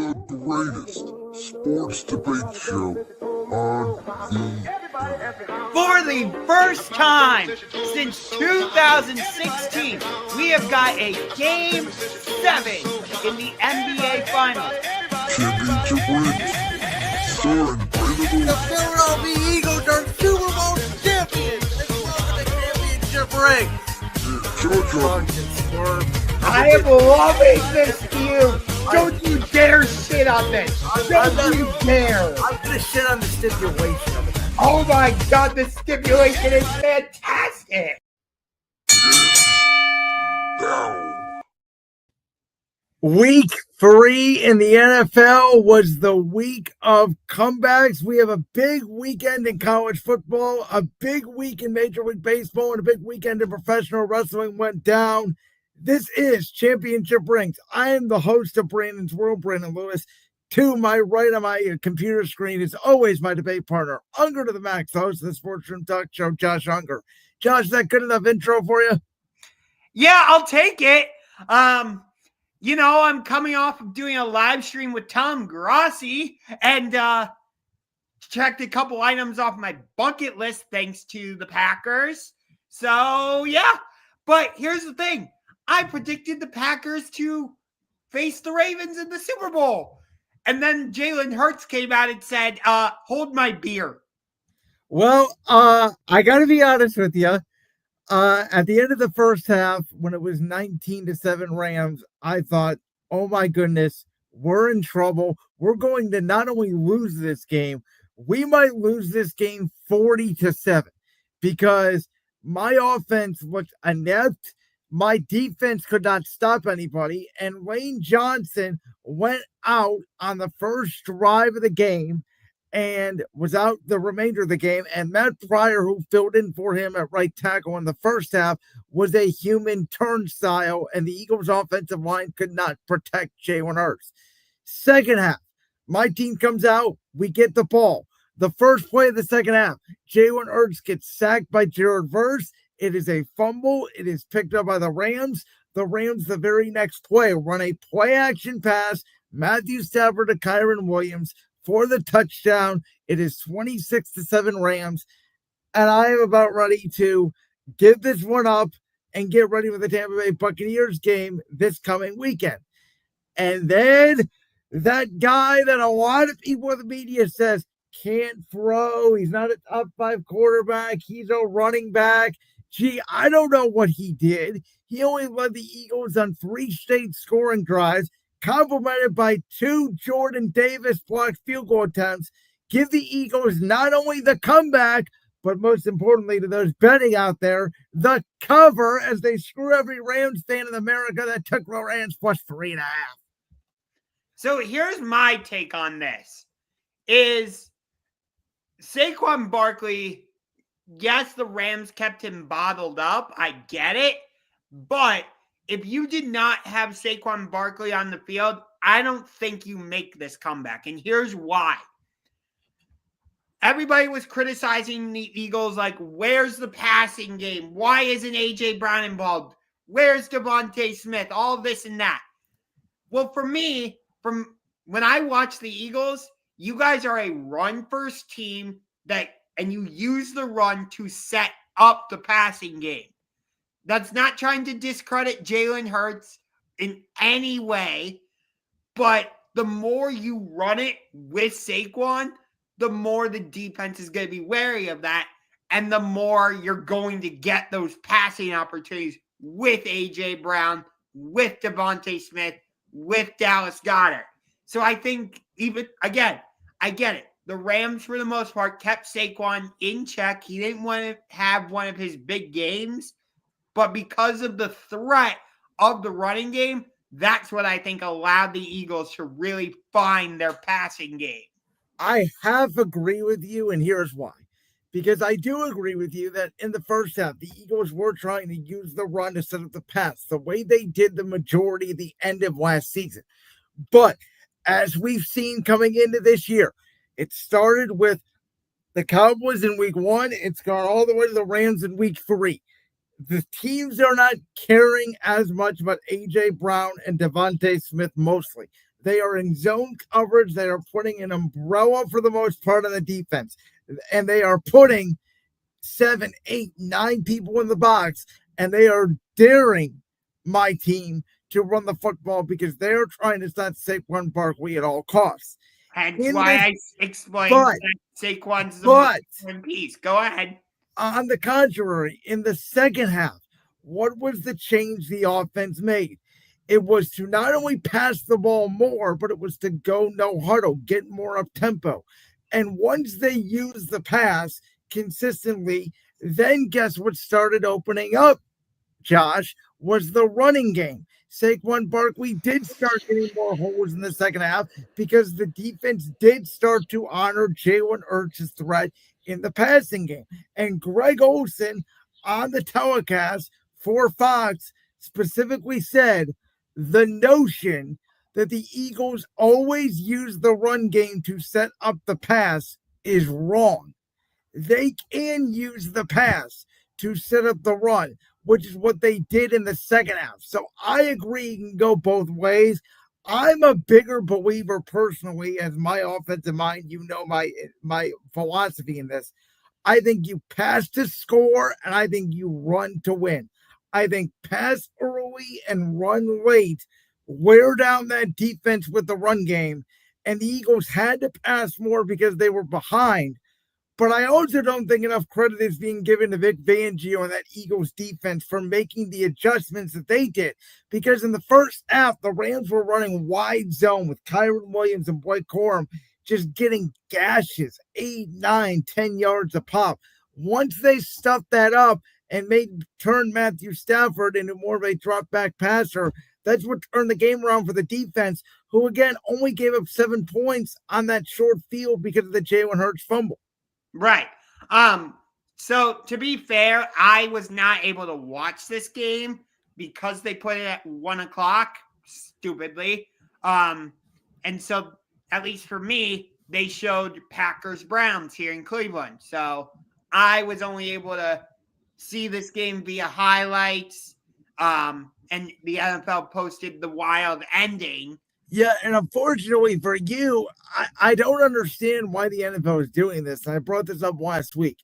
the greatest sports debate show on the For the first time since 2016, we have got a Game 7 in the NBA Finals. championship rings, starring The Philadelphia Eagles are Super Bowl champions. They won the championship ring. I am loving this feud. Don't you dare shit on this. Don't you dare. I'm gonna shit on the stipulation of it. Oh my God, the stipulation is fantastic. Week 3 in the NFL was the week of comebacks. We have a big weekend in college football, a big week in Major League Baseball, and a big weekend in professional wrestling went down. This is Championship Rings. I am the host of Brandon's World, Brandon Lewis. To my right on my computer screen is always my debate partner, Ungar to the Max, the host of the Sports Room Talk Show, Josh Ungar. Josh, is that good enough intro for you? Yeah, I'll take it. You know, I'm coming off of doing a live stream with Tom Grassi and checked a couple items off my bucket list thanks to the Packers. So, yeah. But here's the thing. I predicted the Packers to face the Ravens in the Super Bowl. And then Jalen Hurts came out and said, hold my beer. Well, I got to be honest with you. At the end of the first half, when it was 19-7 Rams, I thought, oh my goodness, we're in trouble. We're going to not only lose this game, we might lose this game 40-7 because my offense looked inept. My defense could not stop anybody. And Lane Johnson went out on the first drive of the game and was out the remainder of the game. And Matt Pryor, who filled in for him at right tackle in the first half, was a human turnstile, and the Eagles' offensive line could not protect Jalen Hurts. Second half, my team comes out, we get the ball. The first play of the second half, Jalen Hurts gets sacked by Jared Verse. It is a fumble. It is picked up by the Rams. The Rams, the very next play, run a play-action pass. Matthew Stafford to Kyron Williams for the touchdown. It is 26-7 Rams. And I am about ready to give this one up and get ready for the Tampa Bay Buccaneers game this coming weekend. And then that guy that a lot of people in the media says can't throw. He's not a top 5 quarterback. He's a running back. Gee, I don't know what he did. He only led the Eagles on 3 straight scoring drives, complemented by 2 Jordan Davis blocked field goal attempts. Give the Eagles not only the comeback, but most importantly to those betting out there, the cover as they screw every Rams fan in America that took the Rams plus 3.5. So here's my take on this. Is Saquon Barkley, yes, the Rams kept him bottled up. I get it. But if you did not have Saquon Barkley on the field, I don't think you make this comeback. And here's why. Everybody was criticizing the Eagles like, where's the passing game? Why isn't A.J. Brown involved? Where's Devontae Smith? All this and that. Well, for me, from when I watch the Eagles, you guys are a run-first team and you use the run to set up the passing game. That's not trying to discredit Jalen Hurts in any way, but the more you run it with Saquon, the more the defense is going to be wary of that, and the more you're going to get those passing opportunities with A.J. Brown, with Devontae Smith, with Dallas Goedert. So I think again, I get it. The Rams, for the most part, kept Saquon in check. He didn't want to have one of his big games, but because of the threat of the running game, that's what I think allowed the Eagles to really find their passing game. I half agree with you, and here's why. Because I do agree with you that in the first half, the Eagles were trying to use the run to set up the pass, the way they did the majority of the end of last season. But as we've seen coming into this year, it started with the Cowboys in week 1. It's gone all the way to the Rams in week 3. the teams are not caring as much about A.J. Brown and Devontae Smith mostly. They are in zone coverage. They are putting an umbrella for the most part on the defense. And they are putting 7, 8, 9 people in the box. And they are daring my team to run the football because they're trying to stop Saquon Barkley at all costs. Hence why I explained that Saquon's the most important piece. Go ahead. On the contrary, in the second half, what was the change the offense made? It was to not only pass the ball more, but it was to go no huddle, get more up tempo. And once they used the pass consistently, then guess what started opening up, Josh, was the running game. Saquon Barkley did start getting more holes in the second half because the defense did start to honor Jalen Hurts' threat in the passing game. And Greg Olsen on the telecast for Fox specifically said the notion that the Eagles always use the run game to set up the pass is wrong. They can use the pass to set up the run, which is what they did in the second half. So I agree it can go both ways. I'm a bigger believer personally, as my offensive mind, you know my philosophy in this. I think you pass to score, and I think you run to win. I think pass early and run late, wear down that defense with the run game, and the Eagles had to pass more because they were behind. But I also don't think enough credit is being given to Vic Fangio and that Eagles defense for making the adjustments that they did. Because in the first half, the Rams were running wide zone with Kyron Williams and Blake Corum just getting gashes, 8, 9, 10 yards a pop. Once they stuffed that up and turned Matthew Stafford into more of a drop-back passer, that's what turned the game around for the defense, who, again, only gave up 7 points on that short field because of the Jalen Hurts fumble. Right. So to be fair, I was not able to watch this game because they put it at 1:00, stupidly. And so at least for me, they showed Packers Browns here in Cleveland. So I was only able to see this game via highlights. And the NFL posted the wild ending. Yeah, and unfortunately for you, I don't understand why the NFL is doing this. I brought this up last week,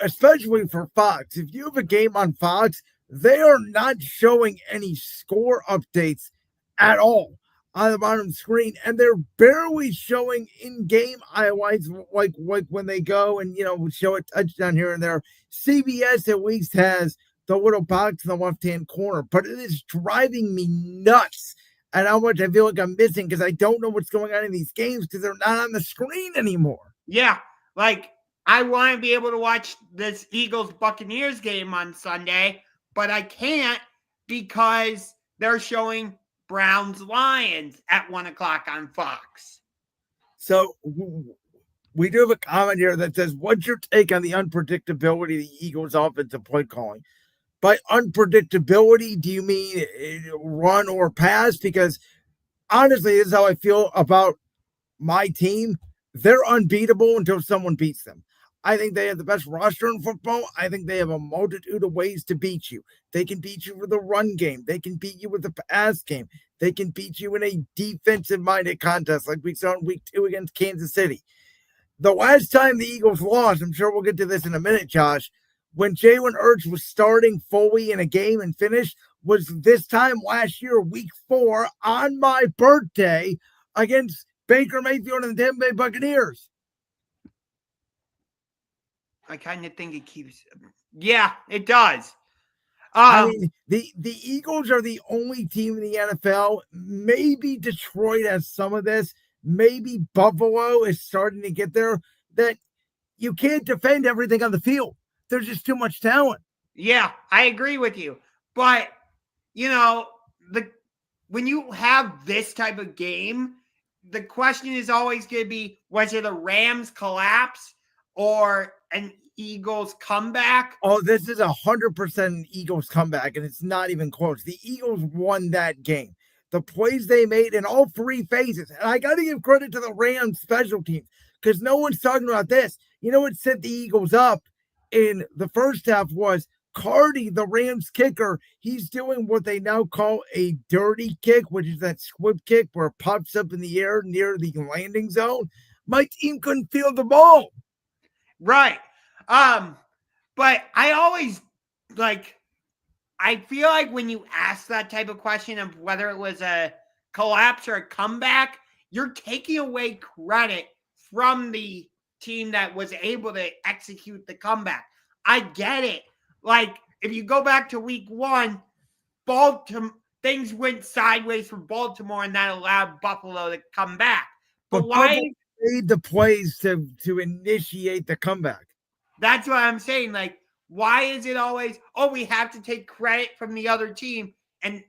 especially for Fox. If you have a game on Fox, they are not showing any score updates at all on the bottom screen, and they're barely showing in-game highlights like when they go and, show a touchdown here and there. CBS at least has the little box in the left-hand corner, but it is driving me nuts and how much I feel like I'm missing because I don't know what's going on in these games because they're not on the screen anymore. Yeah, I want to be able to watch this Eagles-Buccaneers game on Sunday, but I can't because they're showing Browns-Lions at 1:00 on Fox. So we do have a comment here that says, what's your take on the unpredictability of the Eagles' offensive play calling? By unpredictability, do you mean run or pass? Because honestly, this is how I feel about my team. They're unbeatable until someone beats them. I think they have the best roster in football. I think they have a multitude of ways to beat you. They can beat you with a run game. They can beat you with a pass game. They can beat you in a defensive-minded contest like we saw in week 2 against Kansas City. The last time the Eagles lost, I'm sure we'll get to this in a minute, Josh, when Jalen Hurts was starting fully in a game and finished, was this time last year, week 4, on my birthday against Baker Mayfield and the Tampa Bay Buccaneers. I kind of think it keeps. Yeah, it does. I mean, the Eagles are the only team in the NFL. Maybe Detroit has some of this. Maybe Buffalo is starting to get there. That you can't defend everything on the field. There's just too much talent. Yeah, I agree with you. But, when you have this type of game, the question is always going to be, was it a Rams collapse or an Eagles comeback? Oh, this is 100% an Eagles comeback, and it's not even close. The Eagles won that game. The plays they made in all 3 phases. And I got to give credit to the Rams special teams because no one's talking about this. You know what set the Eagles up in the first half was Cardi, the Rams kicker, he's doing what they now call a dirty kick, which is that squib kick where it pops up in the air near the landing zone. My team couldn't field the ball. Right. But I always I feel like when you ask that type of question of whether it was a collapse or a comeback, you're taking away credit from the team that was able to execute the comeback. I get it. Like, if you go back to week 1, Baltimore, things went sideways for Baltimore, and that allowed Buffalo to come back. But why made the plays to initiate the comeback? That's what I'm saying. Like, why is it always, we have to take credit from the other team? And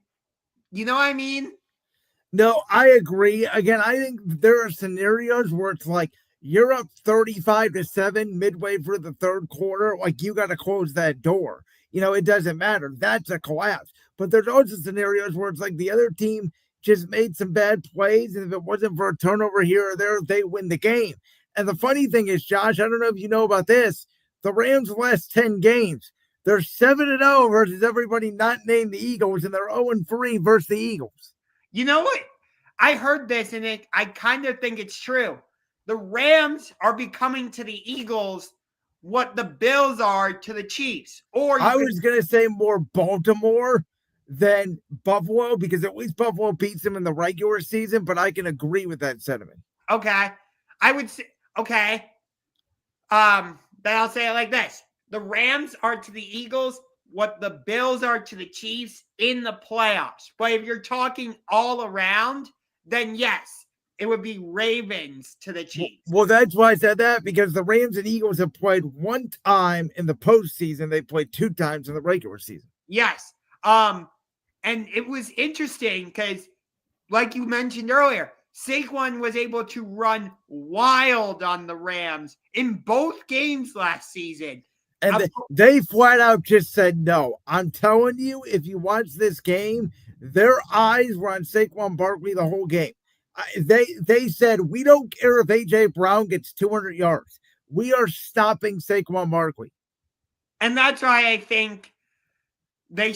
you know what I mean? No, I agree. Again, I think there are scenarios where it's like you're up 35-7 midway through the third quarter. Like, you got to close that door. It doesn't matter. That's a collapse. But there's also scenarios where it's like the other team just made some bad plays, and if it wasn't for a turnover here or there, they win the game. And the funny thing is, Josh, I don't know if you know about this, the Rams' last 10 games, they're 7-0 versus everybody not named the Eagles, and they're 0-3 versus the Eagles. You know what? I heard this, and I kind of think it's true. The Rams are becoming to the Eagles what the Bills are to the Chiefs. Or I was going to say more Baltimore than Buffalo, because at least Buffalo beats them in the regular season, but I can agree with that sentiment. Okay. I would say, okay. Then I'll say it like this. The Rams are to the Eagles what the Bills are to the Chiefs in the playoffs. But if you're talking all around, then yes, it would be Ravens to the Chiefs. Well, that's why I said that, because the Rams and Eagles have played one time in the postseason. They played 2 times in the regular season. Yes. And it was interesting because, like you mentioned earlier, Saquon was able to run wild on the Rams in both games last season. And they flat out just said no. I'm telling you, if you watch this game, their eyes were on Saquon Barkley the whole game. They said, we don't care if A.J. Brown gets 200 yards. We are stopping Saquon Barkley. And that's why I think they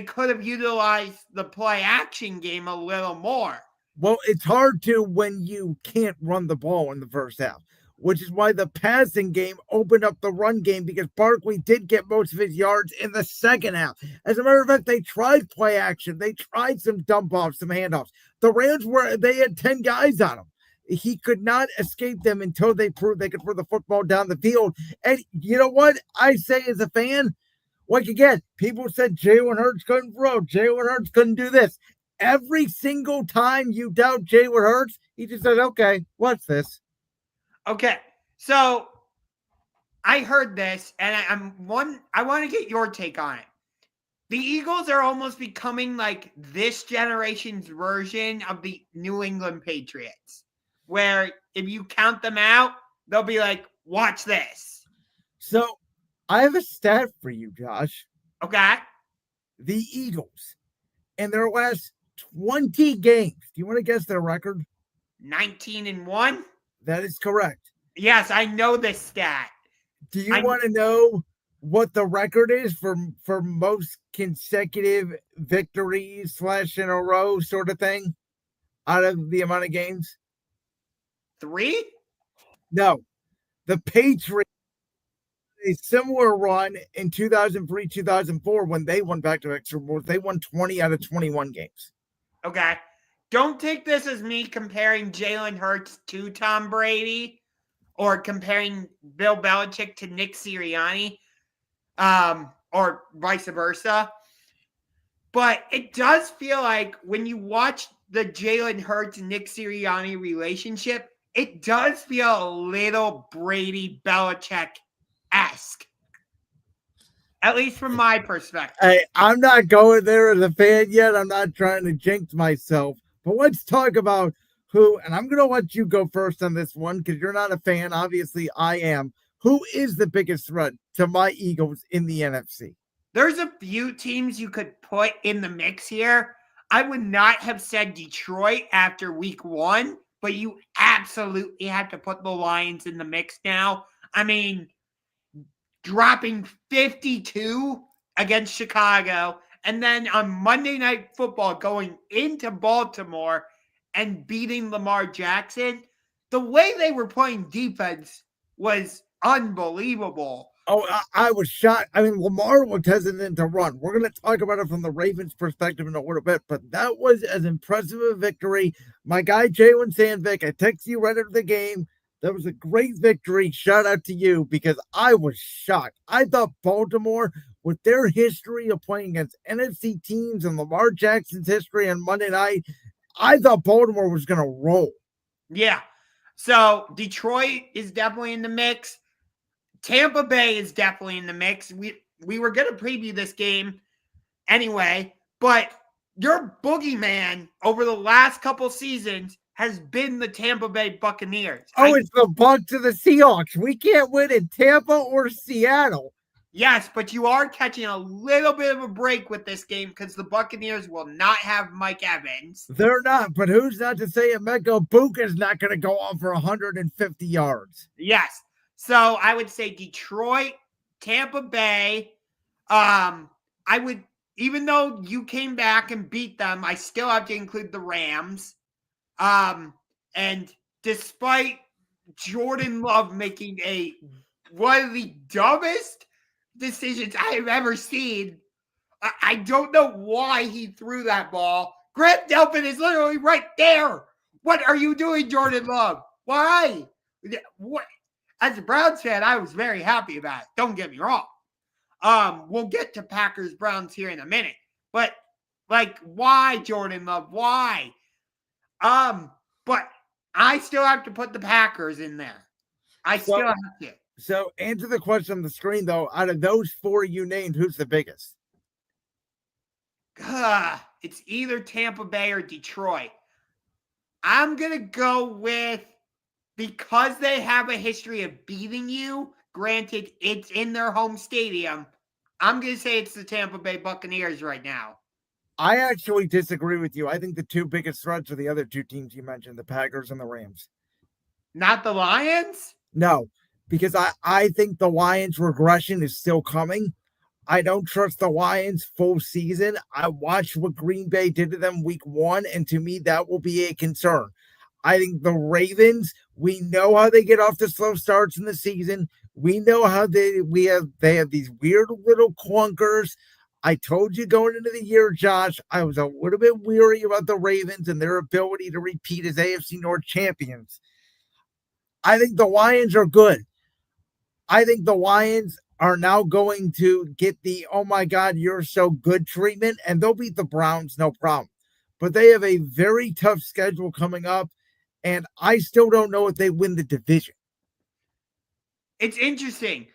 could have utilized the play action game a little more. Well, it's hard to when you can't run the ball in the first half, which is why the passing game opened up the run game, because Barkley did get most of his yards in the second half. As a matter of fact, they tried play action. They tried some dump offs, some handoffs. The Rams they had 10 guys on him. He could not escape them until they proved they could throw the football down the field. And you know what I say as a fan? Like, again, people said Jalen Hurts couldn't throw. Jalen Hurts couldn't do this. Every single time you doubt Jalen Hurts, he just said, okay, what's this? Okay, so I heard this, and I want to get your take on it. The Eagles are almost becoming like this generation's version of the New England Patriots, where if you count them out, they'll be like, watch this. So I have a stat for you, Josh. Okay. The Eagles, in their last 20 games, do you want to guess their record? 19-1? That is correct. Yes, I know this stat. Do you want to know what the record is for most consecutive victories / in a row sort of thing out of the amount of games? 3? No. The Patriots, a similar run in 2003, 2004 when they won back-to-back Super Bowls. They won 20 out of 21 games. Okay. Don't take this as me comparing Jalen Hurts to Tom Brady or comparing Bill Belichick to Nick Sirianni, or vice versa. But it does feel like when you watch the Jalen Hurts and Nick Sirianni relationship, it does feel a little Brady Belichick-esque. At least from my perspective. Hey, I'm not going there as a fan yet. I'm not trying to jinx myself. But let's talk about who, and I'm going to let you go first on this one because you're not a fan. Obviously, I am. Who is the biggest threat to my Eagles in the NFC? There's a few teams you could put in the mix here. I would not have said Detroit after week 1, but you absolutely have to put the Lions in the mix now. I mean, dropping 52 against Chicago, and then on Monday Night Football going into Baltimore and beating Lamar Jackson, the way they were playing defense was unbelievable. Oh, I was shocked. I mean, Lamar was hesitant to run. We're going to talk about it from the Ravens' perspective in a little bit, but that was as impressive a victory. My guy, Jalen Sandvik, I texted you right after the game. That was a great victory. Shout out to you because I was shocked. I thought Baltimore, with their history of playing against NFC teams and Lamar Jackson's history on Monday night, I thought Baltimore was going to roll. Yeah. So Detroit is definitely in the mix. Tampa Bay is definitely in the mix. We were going to preview this game anyway, but your boogeyman over the last couple seasons has been the Tampa Bay Buccaneers. It's the Bucs to the Seahawks. We can't win in Tampa or Seattle. Yes, but you are catching a little bit of a break with this game because the Buccaneers will not have Mike Evans. They're not, but who's not to say Emeka Buka is not going to go on for 150 yards? Yes. So I would say Detroit, Tampa Bay. I would, even though you came back and beat them, I still have to include the Rams. And despite Jordan Love making one of the dumbest decisions I have ever seen, I don't know why he threw that ball. Grant Delphin is literally right there. What are you doing, Jordan Love? Why? What? As a Browns fan, I was very happy about it. Don't get me wrong. We'll get to Packers-Browns here in a minute. But, why, Jordan Love? Why? But I still have to put the Packers in there. I still have to. So, answer the question on the screen, though. Out of those four you named, who's the biggest? It's either Tampa Bay or Detroit. I'm going to go with, because they have a history of beating you, granted, it's in their home stadium, I'm going to say it's the Tampa Bay Buccaneers right now. I actually disagree with you. I think the two biggest threats are the other two teams you mentioned, the Packers and the Rams. Not the Lions? No, because I think the Lions' regression is still coming. I don't trust the Lions full season. I watched what Green Bay did to them week 1, and to me, that will be a concern. I think the Ravens, we know how they get off the slow starts in the season. We know how they have these weird little clunkers. I told you going into the year, Josh, I was a little bit weary about the Ravens and their ability to repeat as AFC North champions. I think the Lions are good. I think the Lions are now going to get the, oh my God, you're so good treatment, and they'll beat the Browns, no problem. But they have a very tough schedule coming up, and I still don't know if they win the division. It's interesting.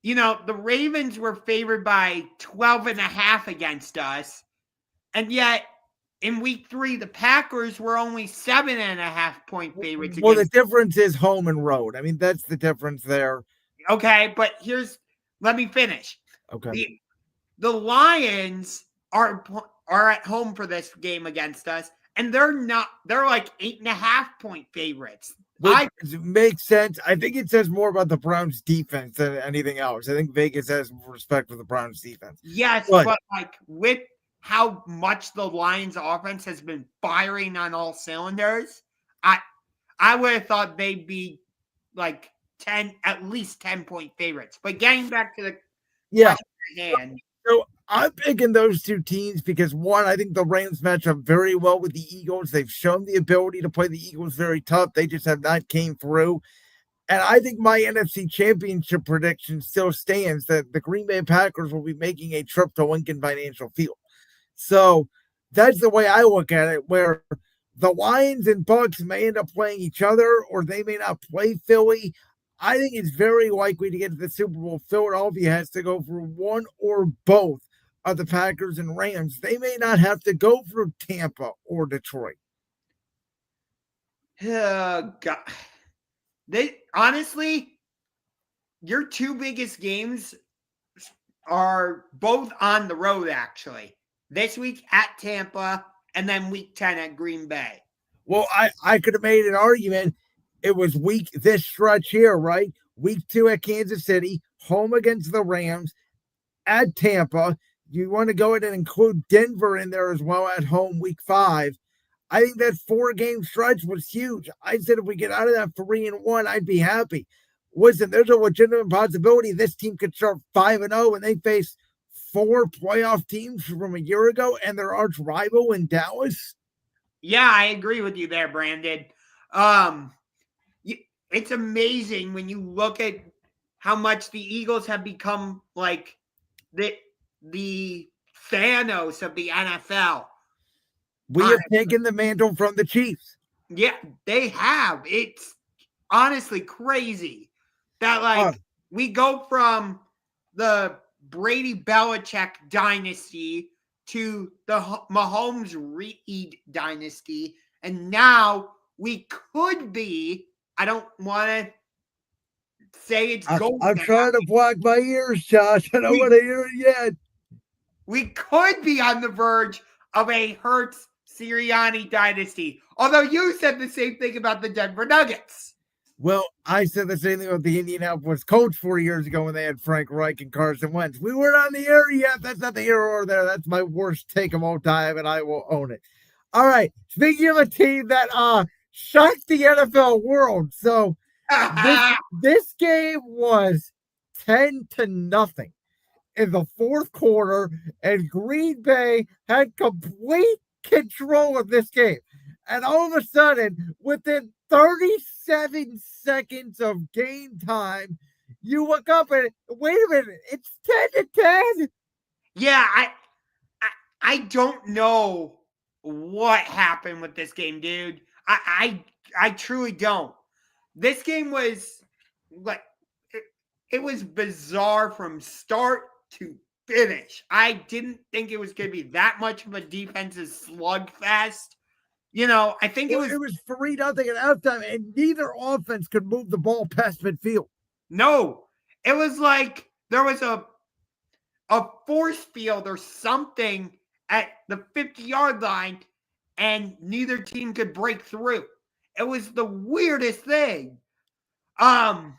You know, the Ravens were favored by 12.5 against us, and yet in week 3, the Packers were only 7.5 point favorites. Well, the difference is home and road. I mean, that's the difference there. Okay, but let me finish. Okay. The Lions are at home for this game against us, and they're like 8.5 point favorites. Which makes sense. I think it says more about the Browns defense than anything else. I think Vegas has respect for the Browns defense. Yes, but with how much the Lions offense has been firing on all cylinders, I would have thought they'd be like at least 10 point favorites. But getting back to the question at hand. So I'm picking those two teams because, one, I think the Rams match up very well with the Eagles. They've shown the ability to play the Eagles very tough. They just have not came through. And I think my NFC Championship prediction still stands that the Green Bay Packers will be making a trip to Lincoln Financial Field. So that's the way I look at it, where the Lions and Bucs may end up playing each other, or they may not play Philly. I think it's very likely to get to the Super Bowl. Philadelphia has to go for one or both of the Packers and Rams. They may not have to go for Tampa or Detroit. God. Honestly, your two biggest games are both on the road, actually. This week at Tampa, and then week 10 at Green Bay. Well, I could have made an argument. It was this stretch here, right? Week 2 at Kansas City, home against the Rams, at Tampa. You want to go ahead and include Denver in there as well at home week 5. I think that 4-game stretch was huge. I said if we get out of that 3-1, I'd be happy. Listen, there's a legitimate possibility this team could start 5-0 and they face 4 playoff teams from a year ago and their arch rival in Dallas. Yeah, I agree with you there, Brandon. It's amazing when you look at how much the Eagles have become like the Thanos of the NFL. We have taken the mantle from the Chiefs. Yeah, they have. It's honestly crazy that we go from the Brady Belichick dynasty to the Mahomes Reed dynasty, and now we could be. I don't want to say it's going. I'm trying to block my ears, Josh. I don't want to hear it yet. We could be on the verge of a Hurts Sirianni dynasty. Although you said the same thing about the Denver Nuggets. Well, I said the same thing about the Indianapolis Colts 4 years ago when they had Frank Reich and Carson Wentz. We weren't on the air yet. That's not the here or there. That's my worst take of all time, and I will own it. All right. Speaking of a team that shocked the NFL world. So this game was 10-0 in the fourth quarter, and Green Bay had complete control of this game. And all of a sudden, within 37 seconds of game time, you look up and wait a minute, it's 10-10. Yeah, I don't know what happened with this game, dude. I truly don't. This game was like it was bizarre from start to finish. I didn't think it was going to be that much of a defensive slugfest. You know, I think it was 3-0 at halftime, and neither offense could move the ball past midfield. No, it was like there was a force field or something at the 50-yard line, and neither team could break through. It was the weirdest thing. And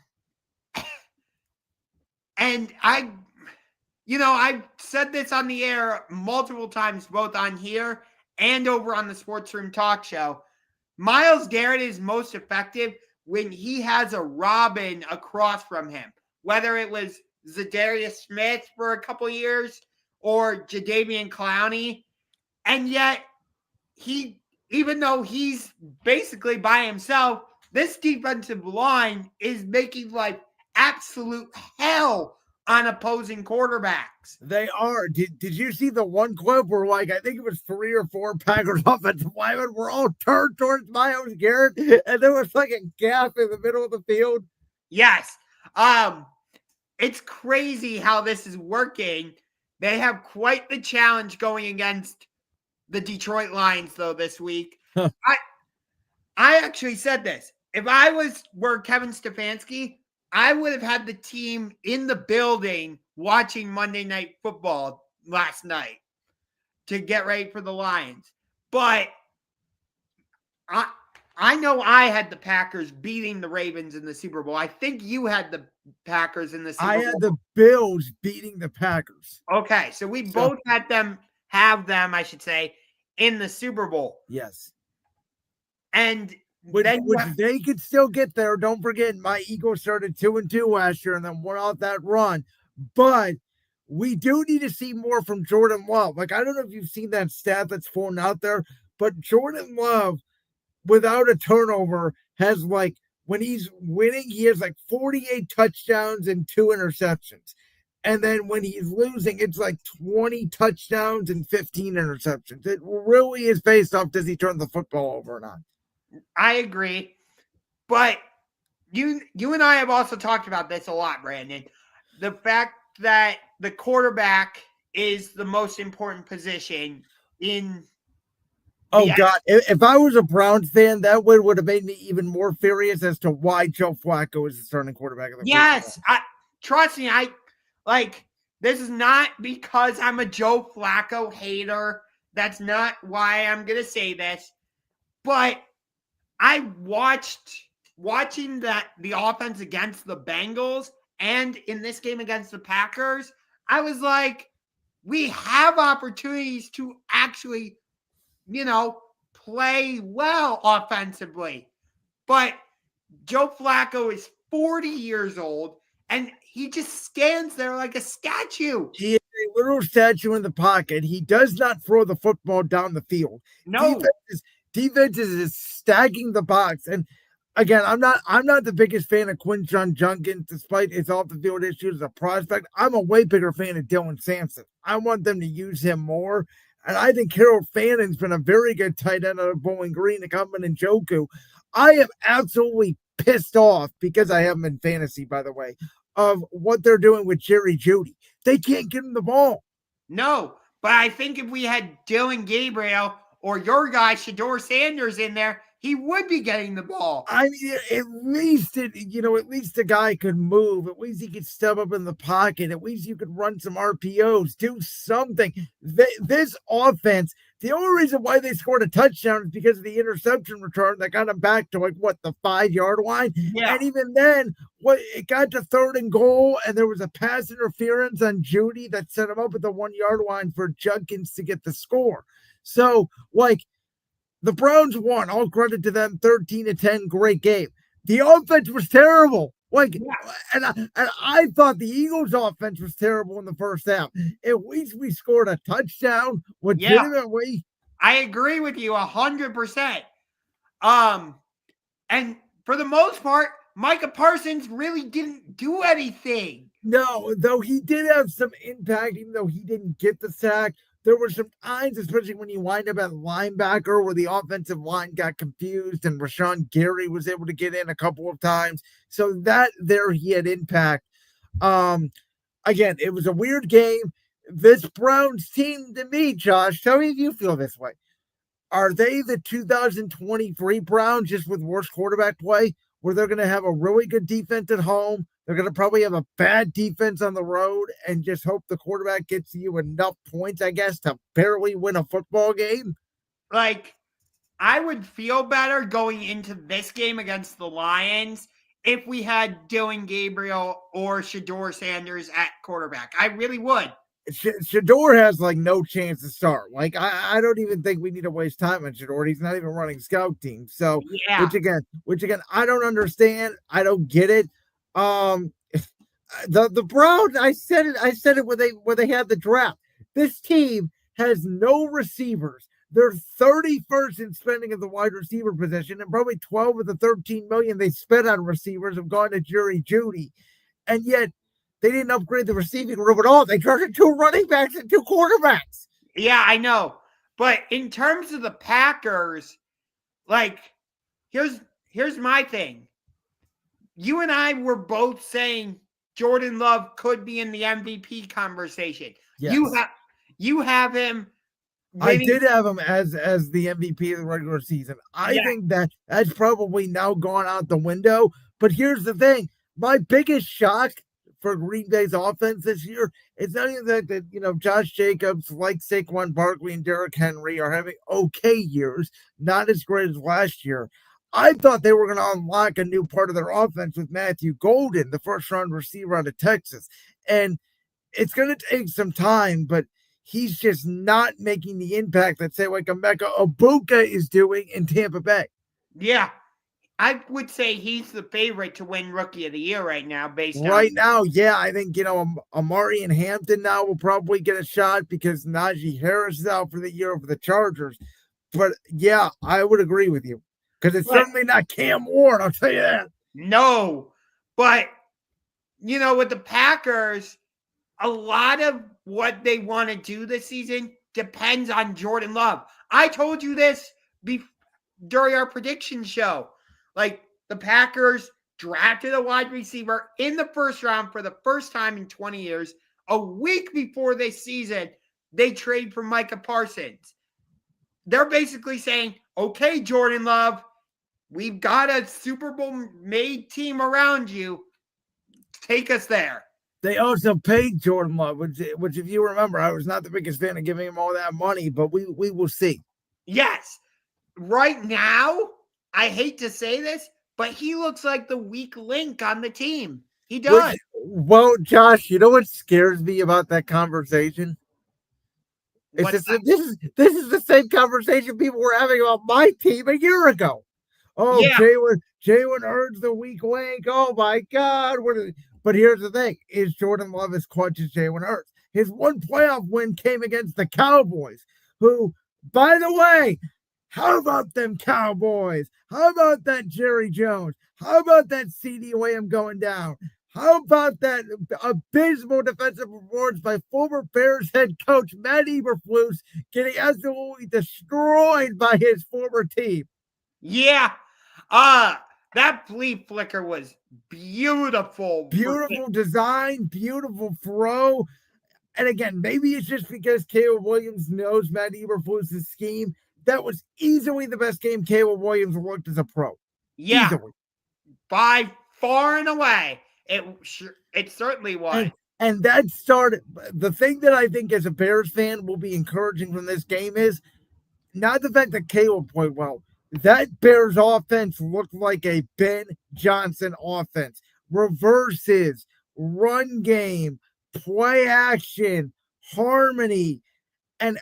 I've said this on the air multiple times, both on here and over on the Sports Room Talk Show. Myles Garrett is most effective when he has a Robin across from him, whether it was Zadarius Smith for a couple years or Jadeveon Clowney. And yet, even though he's basically by himself, this defensive line is making like absolute hell on opposing quarterbacks. They are. Did you see the one clip where, like, I think it was 3 or 4 Packers offensive linemen were all turned towards Myles Garrett, and there was like a gap in the middle of the field? Yes. It's crazy how this is working. They have quite the challenge going against the Detroit Lions, though, this week. I actually said this. If I were Kevin Stefanski, I would have had the team in the building watching Monday Night Football last night to get ready for the Lions. But I know I had the Packers beating the Ravens in the Super Bowl. I think you had the Packers in the Super Bowl. I had the Bills beating the Packers. Okay, so we both had them, I should say, in the Super Bowl. Yes. And which they could still get there. Don't forget, my Eagles started 2-2 last year and then went off that run. But we do need to see more from Jordan Love. Like, I don't know if you've seen that stat that's flown out there, but Jordan Love, without a turnover, has like, when he's winning, he has like 48 touchdowns and 2 interceptions. And then when he's losing, it's like 20 touchdowns and 15 interceptions. It really is based off, does he turn the football over or not? I agree. But you and I have also talked about this a lot, Brandon. The fact that the quarterback is the most important position in God. If I was a Browns fan, that would have made me even more furious as to why Joe Flacco is the starting quarterback of the Yes. Trust me, this is not because I'm a Joe Flacco hater. That's not why I'm going to say this. But I watching the offense against the Bengals and in this game against the Packers, I was like, we have opportunities to actually, play well offensively. But Joe Flacco is 40 years old, and he just stands there like a statue. He is a literal statue in the pocket. He does not throw the football down the field. No. Defense is stacking the box. And again, I'm not the biggest fan of Quinshon Judkins, despite his off the field issues as a prospect. I'm a way bigger fan of Dylan Sampson. I want them to use him more. And I think Harold Fannon's been a very good tight end out of Bowling Green to come in Njoku. I am absolutely pissed off, because I have him in fantasy, by the way, of what they're doing with Jerry Jeudy. They can't get him the ball. No, but I think if we had Dylan Gabriel or your guy, Shador Sanders, in there, he would be getting the ball. I mean, at least the guy could move. At least he could step up in the pocket. At least you could run some RPOs, do something. This offense, the only reason why they scored a touchdown is because of the interception return that got them back to the 5-yard line. Yeah. And even then, it got to 3rd and goal, and there was a pass interference on Jeudy that set him up at the 1-yard line for Judkins to get the score. So, the Browns won. All credit to them. 13-10, great game. The offense was terrible. And I thought the Eagles' offense was terrible in the first half. At least we scored a touchdown legitimately. I agree with you 100%. And for the most part, Micah Parsons really didn't do anything. No, though he did have some impact, even though he didn't get the sack. There were some times, especially when you wind up at linebacker, where the offensive line got confused and Rashawn Gary was able to get in a couple of times. So he had impact. Again, it was a weird game. This Browns team, to me, Josh, tell me if you feel this way. Are they the 2023 Browns, just with worse quarterback play, where they're going to have a really good defense at home? They're going to probably have a bad defense on the road and just hope the quarterback gets you enough points, I guess, to barely win a football game? I would feel better going into this game against the Lions if we had Dylan Gabriel or Shador Sanders at quarterback. I really would. Shador has no chance to start. I don't even think we need to waste time on Shador. He's not even running scout team. So, yeah. which again, I don't understand. I don't get it. The Browns, I said it when they had the draft. This team has no receivers. They're 31st in spending at the wide receiver position, and probably 12 of the 13 million they spent on receivers have gone to Jerry Jeudy. And yet they didn't upgrade the receiving room at all. They drafted 2 running backs and 2 quarterbacks. Yeah, I know. But in terms of the Packers, here's my thing. You and I were both saying Jordan Love could be in the MVP conversation. Yes. You have him. I did have him as the MVP of the regular season. I think that's probably now gone out the window. But here's the thing. My biggest shock for Green Bay's offense this year is not even that Josh Jacobs, like Saquon Barkley and Derrick Henry, are having okay years, not as great as last year. I thought they were going to unlock a new part of their offense with Matthew Golden, the first-round receiver out of Texas. And it's going to take some time, but he's just not making the impact that, say, Emeka Egbuka is doing in Tampa Bay. Yeah. I would say he's the favorite to win Rookie of the Year right now, now, yeah. I think, Amari and Hampton now will probably get a shot because Najee Harris is out for the year for the Chargers. But, yeah, I would agree with you. Because it's certainly not Cam Ward, I'll tell you that. No. But, with the Packers, a lot of what they want to do this season depends on Jordan Love. I told you this during our prediction show. The Packers drafted a wide receiver in the first round for the first time in 20 years. A week before this season, they trade for Micah Parsons. They're basically saying, okay, Jordan Love, we've got a Super Bowl-made team around you. Take us there. They also paid Jordan Love, which if you remember, I was not the biggest fan of giving him all that money, but we will see. Yes. Right now, I hate to say this, but he looks like the weak link on the team. He does. Well, Josh, you know what scares me about that conversation? It's What's just, that? this is the same conversation people were having about my team a year ago. Oh, Yeah. Jalen Hurts the weak link. Oh my God! But here's the thing: is Jordan Love as clutch as Jalen Hurts? His one playoff win came against the Cowboys, who, by the way, how about them Cowboys? How about that Jerry Jones? How about that CD Lamb going down? How about that abysmal defensive performance by former Bears head coach Matt Eberflus getting absolutely destroyed by his former team? Yeah. That flea flicker was beautiful. Beautiful design, beautiful throw. And again, maybe it's just because Caleb Williams knows Matt Eberflus' scheme. That was easily the best game Caleb Williams worked as a pro. Yeah. Easily. By far and away. It certainly was. And that started, the thing that I think as a Bears fan will be encouraging from this game is not the fact that Caleb played well. That Bears offense looked like a Ben Johnson offense. Reverses, run game, play action, harmony. And,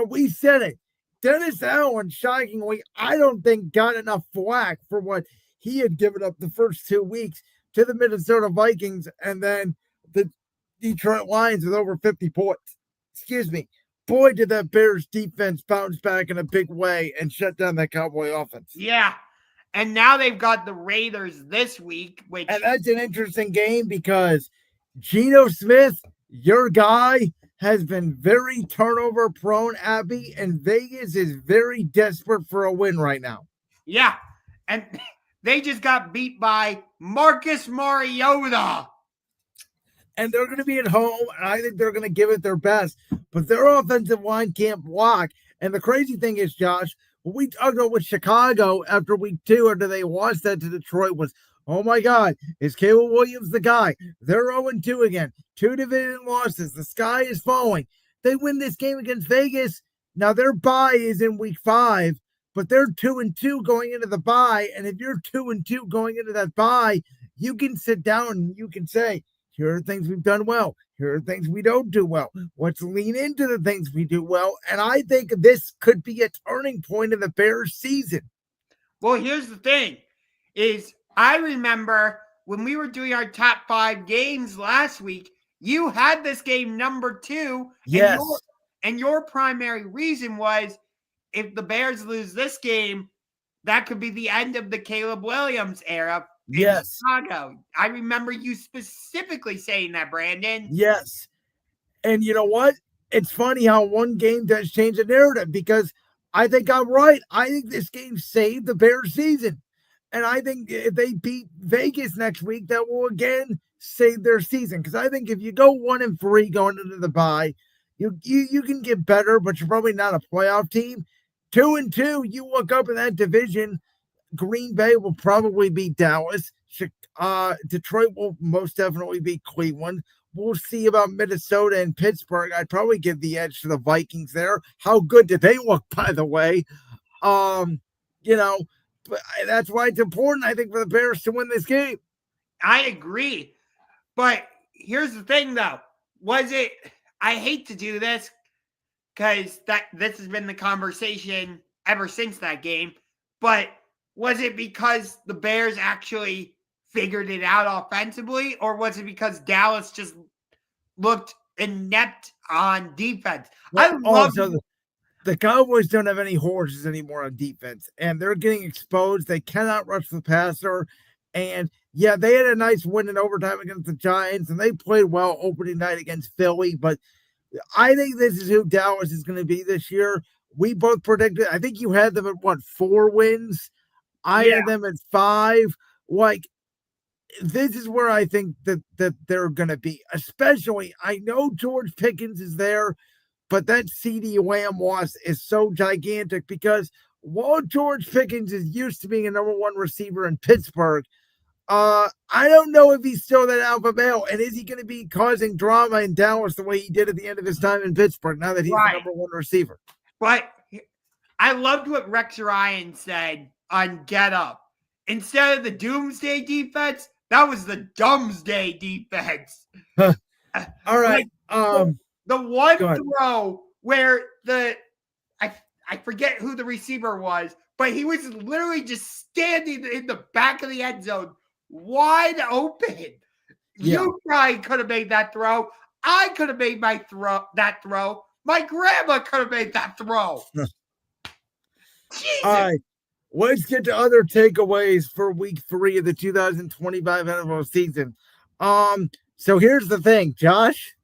we said it. Dennis Allen, shockingly, I don't think got enough flack for what he had given up the first 2 weeks to the Minnesota Vikings and then the Detroit Lions with over 50 points. Excuse me. Boy, did that Bears defense bounce back in a big way and shut down that Cowboy offense. Yeah. And now they've got the Raiders this week, which... And that's an interesting game because Geno Smith, your guy, has been very turnover prone, Abby, and Vegas is very desperate for a win right now. Yeah. And they just got beat by Marcus Mariota. And they're going to be at home, and I think they're going to give it their best. But their offensive line can't block. And the crazy thing is, Josh, what we talked about with Chicago after week 2, after they lost that to Detroit, was, oh my God, is Caleb Williams the guy? They're 0-2 again. 2 division losses. The sky is falling. They win this game against Vegas. Now, their bye is in week 5, but they're 2-2 going into the bye. And if you're 2-2 going into that bye, you can sit down and you can say, here are things we've done well. Here are things we don't do well. Let's lean into the things we do well. And I think this could be a turning point in the Bears season. Well, here's the thing is I remember when we were doing our top 5 games last week, you had this game number 2. Yes. And your primary reason was if the Bears lose this game, that could be the end of the Caleb Williams era. Yes. Chicago. I remember you specifically saying that, Brandon. Yes. And you know what? It's funny how one game does change the narrative because I think I'm right. I think this game saved the Bears season. And I think if they beat Vegas next week, that will again save their season. Because I think if you go 1-3 going into the bye, you can get better, but you're probably not a playoff team. 2-2, you look up in that division. Green Bay will probably beat Dallas. Detroit will most definitely beat Cleveland. We'll see about Minnesota and Pittsburgh. I'd probably give the edge to the Vikings there. How good did they look, by the way? But that's why it's important, I think, for the Bears to win this game. I agree. But here's the thing, though. I hate to do this because this has been the conversation ever since that game, but was it because the Bears actually figured it out offensively, or was it because Dallas just looked inept on defense? The Cowboys don't have any horses anymore on defense, and they're getting exposed. They cannot rush the passer. And yeah, they had a nice win in overtime against the Giants, and they played well opening night against Philly. But I think this is who Dallas is going to be this year. We both predicted, I think you had them at 4 wins? I had them at 5. Like, this is where I think that they're going to be. Especially, I know George Pickens is there, but that CD Lamb loss is so gigantic because while George Pickens is used to being a number 1 receiver in Pittsburgh, I don't know if he's still that alpha male, and is he going to be causing drama in Dallas the way he did at the end of his time in Pittsburgh now that he's the number 1 receiver? But I loved what Rex Ryan said on Get Up. Instead of the doomsday defense, That was the Domesday defense. All right. The one go ahead. throw where I forget who the receiver was, but he was literally just standing in the back of the end zone, wide open. Yeah. You probably could have made that throw. I could have made that throw. My grandma could have made that throw. Jesus. All right. Let's get to other takeaways for week 3 of the 2025 NFL season. So here's the thing, Josh.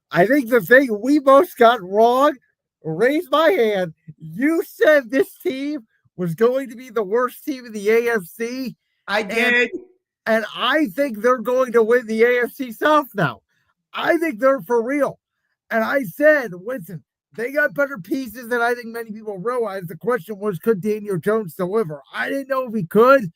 I think the thing we both got wrong, raise my hand. You said this team was going to be the worst team in the AFC. I did. And I think they're going to win the AFC South now. I think they're for real. And I said, listen, they got better pieces than I think many people realize. The question was, could Daniel Jones deliver? I didn't know if he could.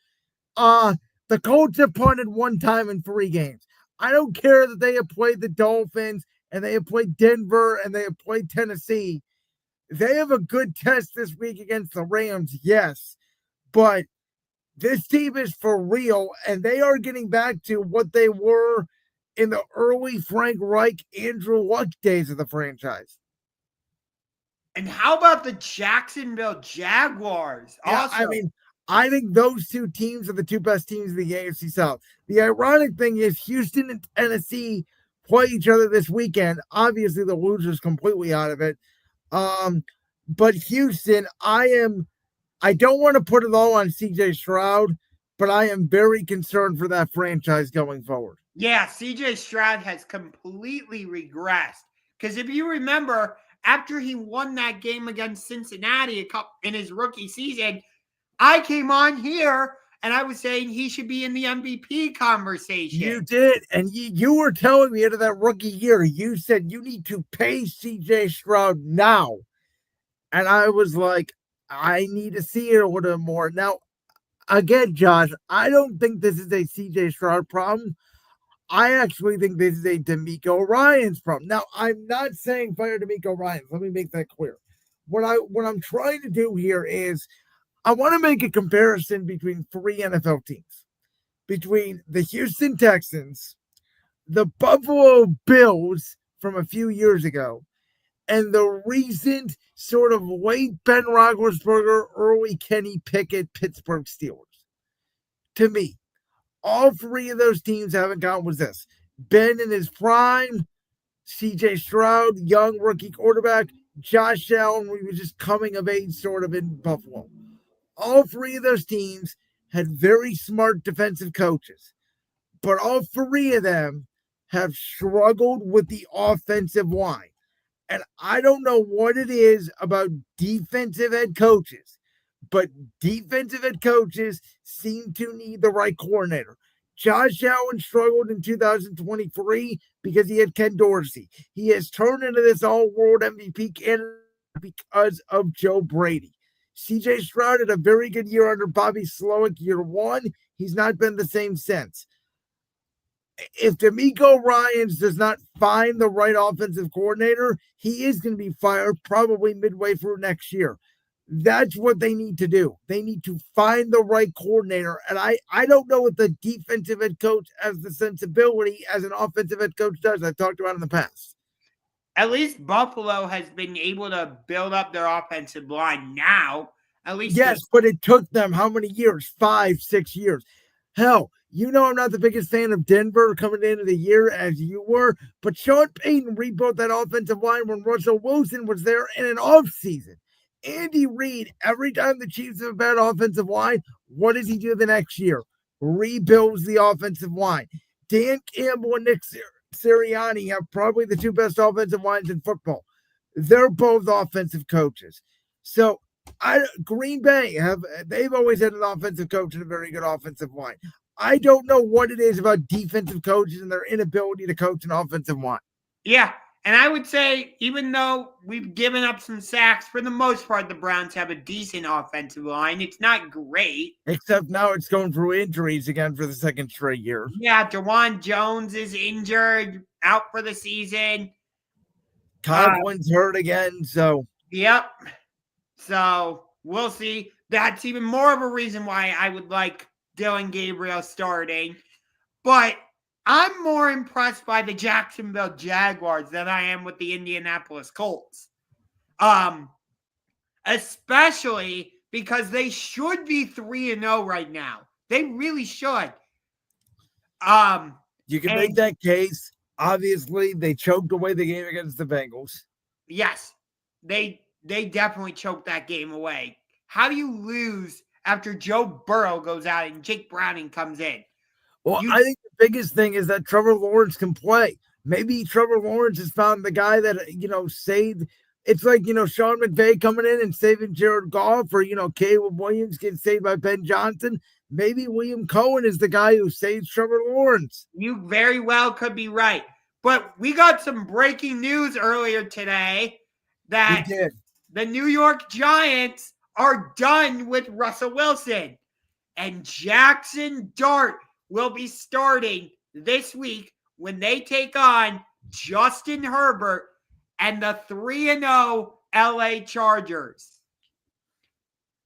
The Colts have punted one time in 3 games. I don't care that they have played the Dolphins and they have played Denver and they have played Tennessee. They have a good test this week against the Rams, yes. But this team is for real, and they are getting back to what they were in the early Frank Reich, Andrew Luck days of the franchise. And how about the Jacksonville Jaguars? Yeah, Also, I mean, I think those 2 teams are the 2 best teams in the AFC South. The ironic thing is Houston and Tennessee play each other this weekend. Obviously, the loser's completely out of it. But Houston, I don't want to put it all on CJ Stroud, but I am very concerned for that franchise going forward. Yeah, CJ Stroud has completely regressed. Because if you remember, after he won that game against Cincinnati in his rookie season, I came on here and I was saying he should be in the MVP conversation. You did, and you were telling me into that rookie year, you said you need to pay CJ Stroud now. And I was like, I need to see it a little more. Now, again, Josh, I don't think this is a CJ Stroud problem. I actually think this is a D'Amico Ryans problem. Now, I'm not saying fire D'Amico Ryans. Let me make that clear. What I'm trying to do here is I want to make a comparison between 3 NFL teams. Between the Houston Texans, the Buffalo Bills from a few years ago, and the recent sort of late Ben Roethlisberger, early Kenny Pickett Pittsburgh Steelers. To me, all 3 of those teams haven't gotten was this. Ben in his prime, CJ Stroud, young rookie quarterback, Josh Allen, we was just coming of age sort of in Buffalo. All 3 of those teams had very smart defensive coaches, but all 3 of them have struggled with the offensive line. And I don't know what it is about defensive head coaches, but defensive head coaches seem to need the right coordinator. Josh Allen struggled in 2023 because he had Ken Dorsey. He has turned into this all-world MVP candidate because of Joe Brady. CJ Stroud had a very good year under Bobby Slowick year 1. He's not been the same since. If D'Amico Ryans does not find the right offensive coordinator, he is going to be fired probably midway through next year. That's what they need to do. They need to find the right coordinator. And I don't know what the defensive head coach has the sensibility as an offensive head coach does. I've talked about in the past. At least Buffalo has been able to build up their offensive line now. At least yes, but it took them how many years? 5, 6 years. Hell, you know I'm not the biggest fan of Denver coming into the year as you were, but Sean Payton rebuilt that offensive line when Russell Wilson was there in an offseason. Andy Reid, every time the Chiefs have a bad offensive line, what does he do the next year? Rebuilds the offensive line. Dan Campbell and Nick Sirianni have probably the 2 best offensive lines in football. They're both offensive coaches. So Green Bay, they've always had an offensive coach and a very good offensive line. I don't know what it is about defensive coaches and their inability to coach an offensive line. Yeah, and I would say even though we've given up some sacks, for the most part, the Browns have a decent offensive line. It's not great. Except now it's going through injuries again for the 2nd straight year. Yeah, Jawan Jones is injured, out for the season. Godwin's hurt again, so. Yep. So we'll see. That's even more of a reason why I would like Dylan Gabriel starting. But I'm more impressed by the Jacksonville Jaguars than I am with the Indianapolis Colts. Especially because they should be 3-0 right now. They really should. You can make that case. Obviously, they choked away the game against the Bengals. Yes, they definitely choked that game away. How do you lose after Joe Burrow goes out and Jake Browning comes in? Well, I think the biggest thing is that Trevor Lawrence can play. Maybe Trevor Lawrence has found the guy that, saved. It's like, Sean McVay coming in and saving Jared Goff, or, Caleb Williams getting saved by Ben Johnson. Maybe William Cohen is the guy who saves Trevor Lawrence. You very well could be right. But we got some breaking news earlier today that the New York Giants are done with Russell Wilson. And Jackson Dart will be starting this week when they take on Justin Herbert and the 3-0 LA Chargers.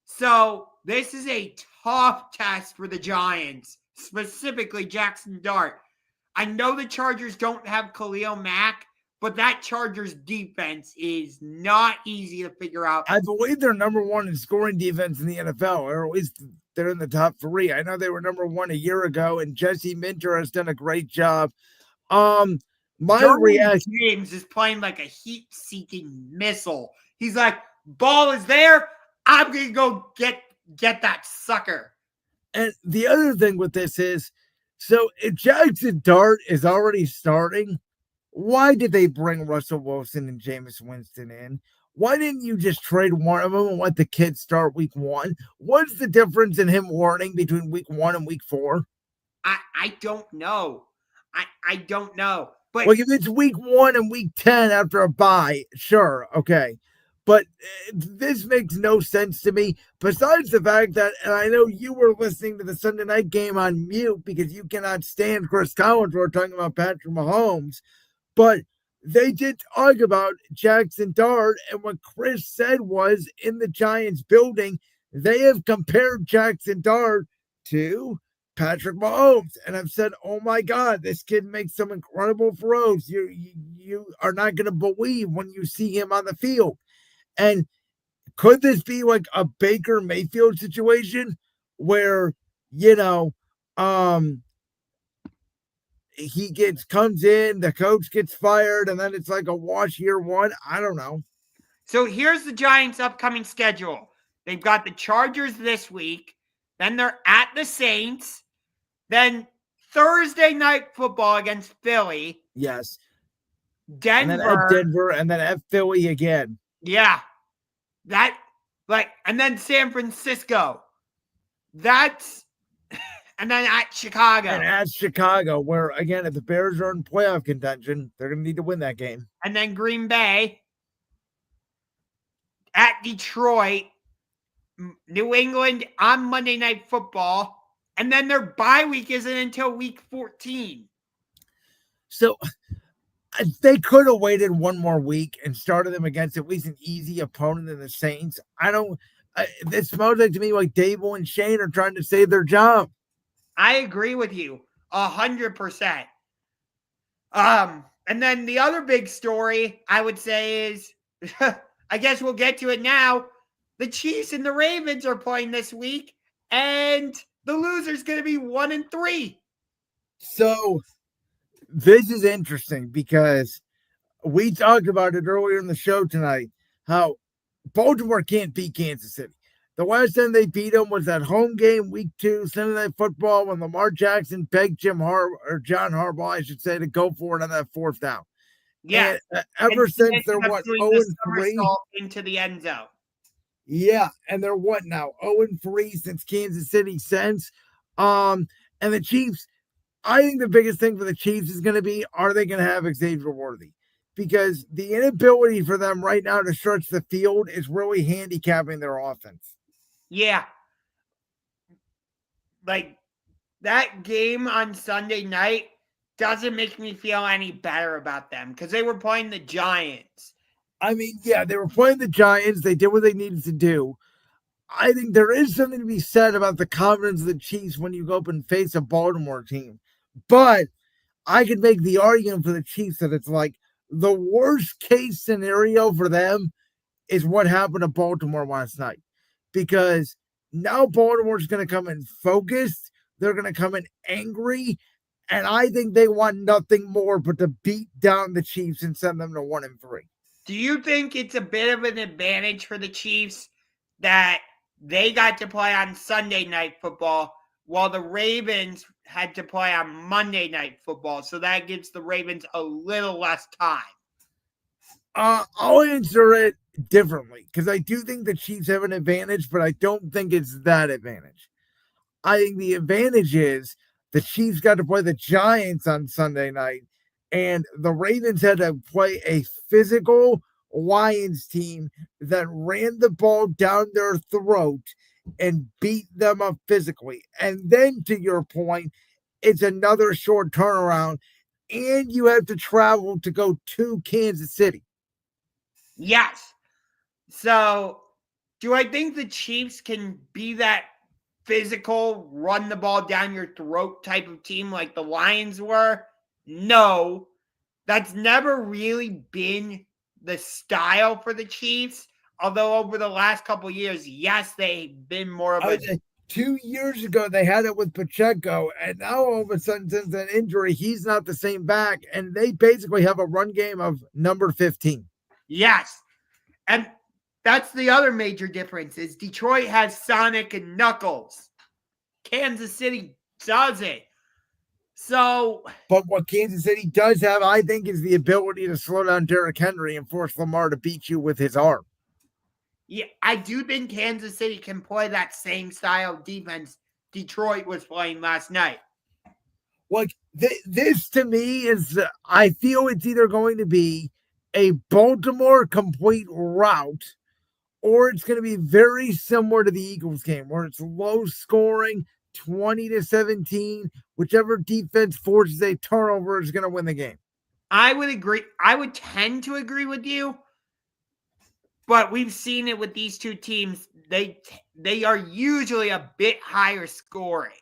So this is a tough test for the Giants, specifically Jackson Dart. I know the Chargers don't have Khalil Mack, but that Chargers defense is not easy to figure out. I believe they're number one in scoring defense in the NFL, or at least they're in the top 3. I know they were number 1 a year ago, and Jesse Minter has done a great job. My reaction, James is playing like a heat-seeking missile. He's like, ball is there. I'm going to go get that sucker. And the other thing with this is, so if Jackson Dart is already starting, why did they bring Russell Wilson and Jameis Winston in? Why didn't you just trade one of them and let the kid start week 1? What's the difference in him learning between week 1 and week 4? I don't know. I don't know. But if it's week 1 and week 10 after a bye, sure, okay. But this makes no sense to me, besides the fact that, and I know you were listening to the Sunday night game on mute because you cannot stand Chris Collins when we're talking about Patrick Mahomes, but they did talk about Jackson Dart, and what Chris said was, in the Giants building, they have compared Jackson Dart to Patrick Mahomes, and I've said, oh my God, this kid makes some incredible throws. You are not going to believe when you see him on the field. And could this be like a Baker Mayfield situation where, he comes in, the coach gets fired, and then it's like a wash year 1? I don't know. So here's the Giants' upcoming schedule. They've got the Chargers this week. Then they're at the Saints. Then Thursday night football against Philly. Yes. Denver. And then at Denver, and then at Philly again. Yeah. And then San Francisco. And then at Chicago. And at Chicago, where, again, if the Bears are in playoff contention, they're going to need to win that game. And then Green Bay. At Detroit. New England on Monday Night Football. And then their bye week isn't until week 14. So they could have waited one more week and started them against at least an easy opponent in the Saints. It smells like to me like Dable and Shane are trying to save their job. I agree with you 100%. And then the other big story I would say is, I guess we'll get to it now. The Chiefs and the Ravens are playing this week, and the loser's going to be 1-3. So this is interesting because we talked about it earlier in the show tonight, how Baltimore can't beat Kansas City. The last time they beat them was that home game, week 2, Sunday Night Football, when Lamar Jackson begged John Harbaugh, I should say, to go for it on that 4th down. Yeah. Ever since they're 0-3 into the end zone. Yeah, and they're what now? 0-3 since Kansas City since. And the Chiefs, I think the biggest thing for the Chiefs is going to be, are they going to have Xavier Worthy? Because the inability for them right now to stretch the field is really handicapping their offense. Yeah. Like, that game on Sunday night doesn't make me feel any better about them because they were playing the Giants. I mean, yeah, they were playing the Giants. They did what they needed to do. I think there is something to be said about the confidence of the Chiefs when you go up and face a Baltimore team. But I could make the argument for the Chiefs that it's like the worst case scenario for them is what happened to Baltimore last night. Because now Baltimore's going to come in focused. They're going to come in angry. And I think they want nothing more but to beat down the Chiefs and send them to 1-3. Do you think it's a bit of an advantage for the Chiefs that they got to play on Sunday Night Football while the Ravens had to play on Monday Night Football? So that gives the Ravens a little less time. I'll answer it differently because I do think the Chiefs have an advantage, but I don't think it's that advantage. I think the advantage is the Chiefs got to play the Giants on Sunday night, and the Ravens had to play a physical Lions team that ran the ball down their throat and beat them up physically. And then, to your point, it's another short turnaround, and you have to travel to go to Kansas City. Yes. So, do I think the Chiefs can be that physical, run the ball down your throat type of team like the Lions were? No. That's never really been the style for the Chiefs. Although over the last couple of years, yes, they've been more of a... 2 years ago, they had it with Pacheco, and now all of a sudden, since that injury, he's not the same back, and they basically have a run game of number 15. Yes. And that's the other major difference is Detroit has Sonic and Knuckles. Kansas City doesn't. So, but what Kansas City does have, I think, is the ability to slow down Derrick Henry and force Lamar to beat you with his arm. Yeah, I do think Kansas City can play that same style of defense Detroit was playing last night. Like, this to me is, I feel it's either going to be a Baltimore complete rout, or it's going to be very similar to the Eagles game, where it's low scoring, 20-17. Whichever defense forces a turnover is going to win the game. I would agree. I would tend to agree with you, but we've seen it with these two teams. They are usually a bit higher scoring.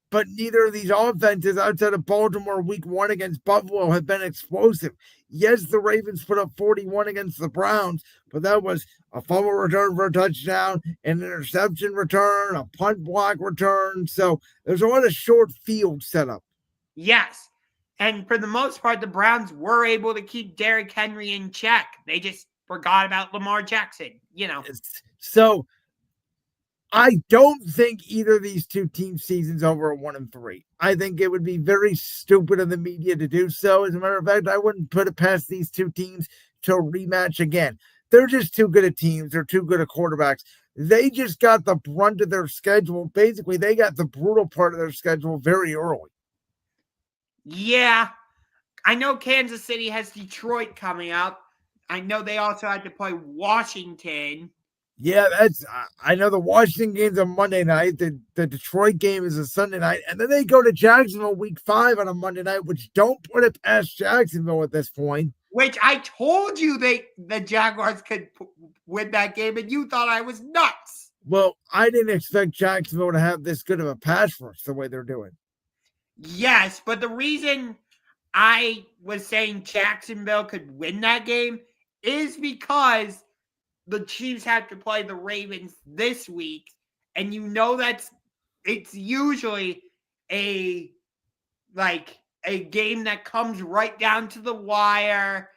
But neither of these offenses outside of Baltimore week 1 against Buffalo have been explosive. Yes, the Ravens put up 41 against the Browns, but that was a fumble return for a touchdown, an interception return, a punt block return. So there's a lot of short field setup. Yes. And for the most part, the Browns were able to keep Derrick Henry in check. They just forgot about Lamar Jackson, So I don't think either of these two teams' season's over at 1-3. I think it would be very stupid of the media to do so. As a matter of fact, I wouldn't put it past these two teams to rematch again. They're just too good at teams. They're too good at quarterbacks. They just got the brunt of their schedule. Basically, they got the brutal part of their schedule very early. Yeah. I know Kansas City has Detroit coming up. I know they also had to play Washington. Yeah, I know the Washington game's on Monday night. The Detroit game is a Sunday night. And then they go to Jacksonville week 5 on a Monday night, which don't put it past Jacksonville at this point. Which I told you the Jaguars could win that game, and you thought I was nuts. Well, I didn't expect Jacksonville to have this good of a pass rush the way they're doing. Yes, but the reason I was saying Jacksonville could win that game is because the Chiefs have to play the Ravens this week, and it's usually a game that comes right down to the wire.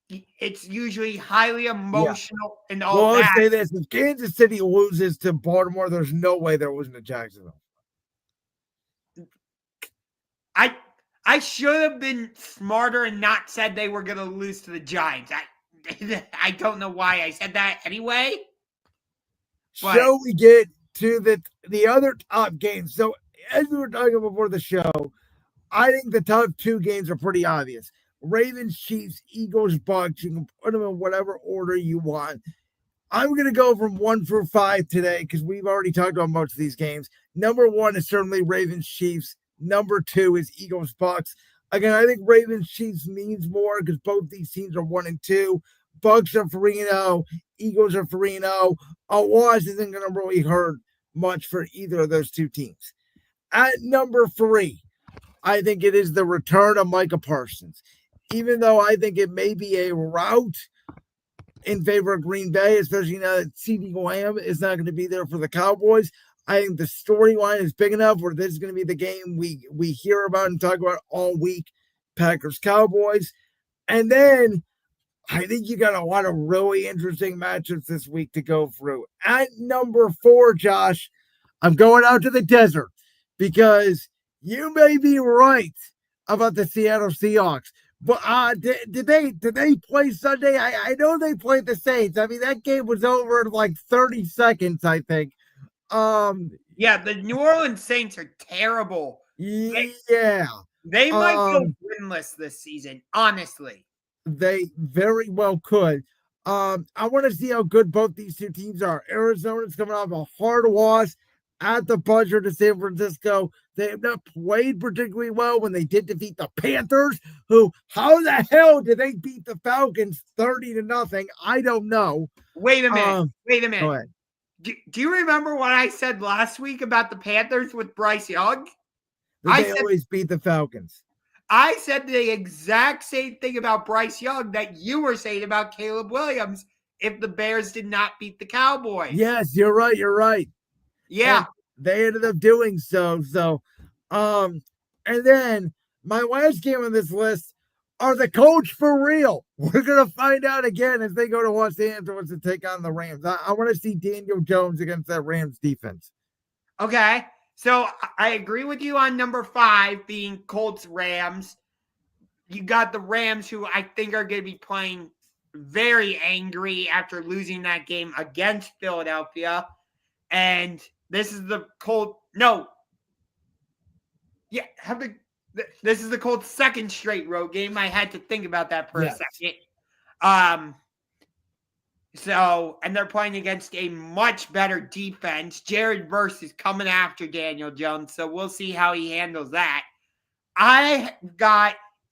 It's usually highly emotional and all that. I'll say this: if Kansas City loses to Baltimore, there's no way they're losing to Jacksonville. I should have been smarter and not said they were going to lose to the Giants. I don't know why I said that anyway. But so we get to the other top games. So as we were talking before the show, I think the top 2 games are pretty obvious. Ravens, Chiefs, Eagles, Bucks. You can put them in whatever order you want. I'm going to go from 1 through 5 today because we've already talked about most of these games. Number 1 is certainly Ravens, Chiefs. Number 2 is Eagles, Bucks. Again, I think Ravens, Chiefs means more because both these teams are 1-2. Bucks are 3-0. Eagles are 3-0. A loss isn't going to really hurt much for either of those two teams. At number 3, I think it is the return of Micah Parsons. Even though I think it may be a rout in favor of Green Bay, especially now that CeeDee Lamb is not going to be there for the Cowboys. I think the storyline is big enough where this is going to be the game we hear about and talk about all week, Packers-Cowboys. And then I think you got a lot of really interesting matchups this week to go through. At number 4, Josh, I'm going out to the desert because you may be right about the Seattle Seahawks. But did they play Sunday? I know they played the Saints. I mean, that game was over in like 30 seconds, I think. Yeah, the New Orleans Saints are terrible. Yeah. They might go winless this season, honestly. They very well could. I want to see how good both these two teams are. Arizona's coming off a hard loss at the buzzer to San Francisco. They have not played particularly well when they did defeat the Panthers, who, how the hell did they beat the Falcons 30-0? I don't know. Wait a minute. Go ahead. Do you remember what I said last week about the Panthers with Bryce Young? They always beat the Falcons. I said the exact same thing about Bryce Young that you were saying about Caleb Williams if the Bears did not beat the Cowboys. Yes, you're right. Yeah. And they ended up doing so. And then my last game on this list are the Colts for real. We're going to find out again as they go to Los Angeles to take on the Rams. I want to see Daniel Jones against that Rams defense. Okay. So I agree with you on number 5 being Colts-Rams. You got the Rams, who I think are going to be playing very angry after losing that game against Philadelphia. And this is the Colts. No. Yeah, this is the Colts' second straight road game. I had to think about that for a second. And they're playing against a much better defense. Jared Verse is coming after Daniel Jones, so we'll see how he handles that.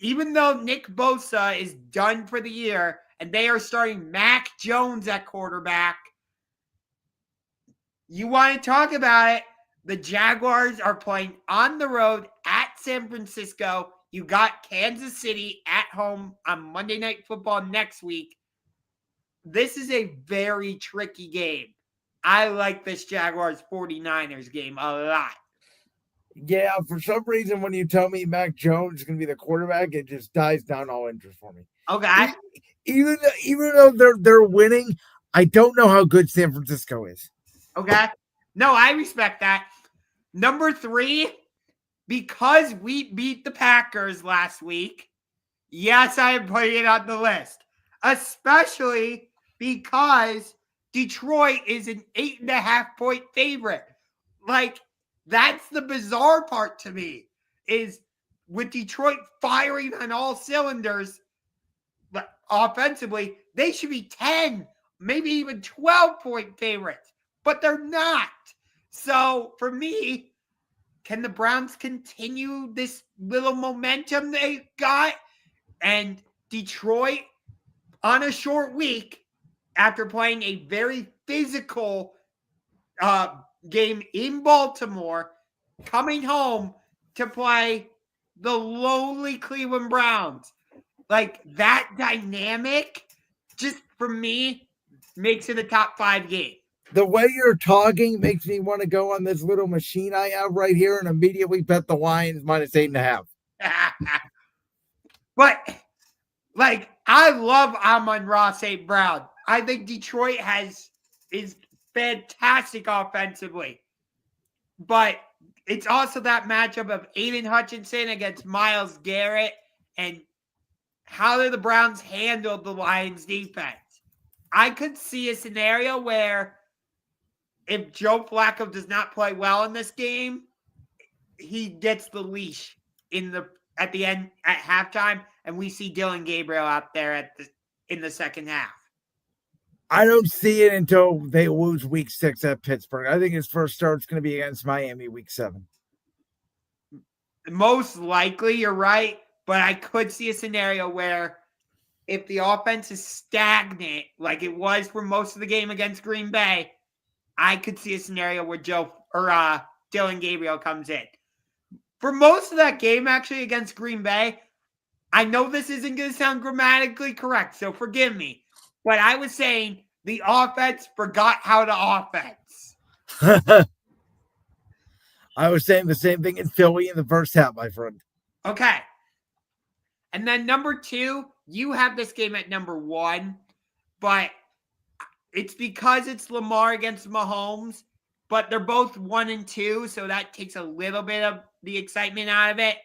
Even though Nick Bosa is done for the year, and they are starting Mac Jones at quarterback, you want to talk about it. The Jaguars are playing on the road at San Francisco. You got Kansas City at home on Monday Night Football next week. This is a very tricky game. I like this Jaguars 49ers game a lot. Yeah, for some reason, when you tell me Mac Jones is going to be the quarterback, it just dies down all interest for me. Okay. Even though they're winning, I don't know how good San Francisco is. Okay. No, I respect that. Number 3, because we beat the Packers last week, yes, I am putting it on the list. Especially because Detroit is an 8.5-point favorite. Like, that's the bizarre part to me, is with Detroit firing on all cylinders offensively, they should be 10, maybe even 12-point favorites, but they're not. So, for me, can the Browns continue this little momentum they got? And Detroit, on a short week, after playing a very physical game in Baltimore, coming home to play the lowly Cleveland Browns. Like, that dynamic, just for me, makes it a top 5 game. The way you're talking makes me want to go on this little machine I have right here and immediately bet the Lions minus 8.5. But, like, I love Amon-Ra St. Brown. I think Detroit is fantastic offensively. But it's also that matchup of Aiden Hutchinson against Myles Garrett and how do the Browns handle the Lions defense. I could see a scenario where if Joe Flacco does not play well in this game, he gets the leash at the end at halftime, and we see Dylan Gabriel out there in the second half. I don't see it until they lose week 6 at Pittsburgh. I think his first start's going to be against Miami week 7. Most likely, you're right, but I could see a scenario where if the offense is stagnant, like it was for most of the game against Green Bay, I could see a scenario where Dylan Gabriel comes in. For most of that game, actually, against Green Bay, I know this isn't going to sound grammatically correct, so forgive me. But I was saying the offense forgot how to offense. I was saying the same thing in Philly in the first half, my friend. Okay. And then number 2, you have this game at number 1, but it's because it's Lamar against Mahomes, but they're both 1 and 2, so that takes a little bit of the excitement out of it.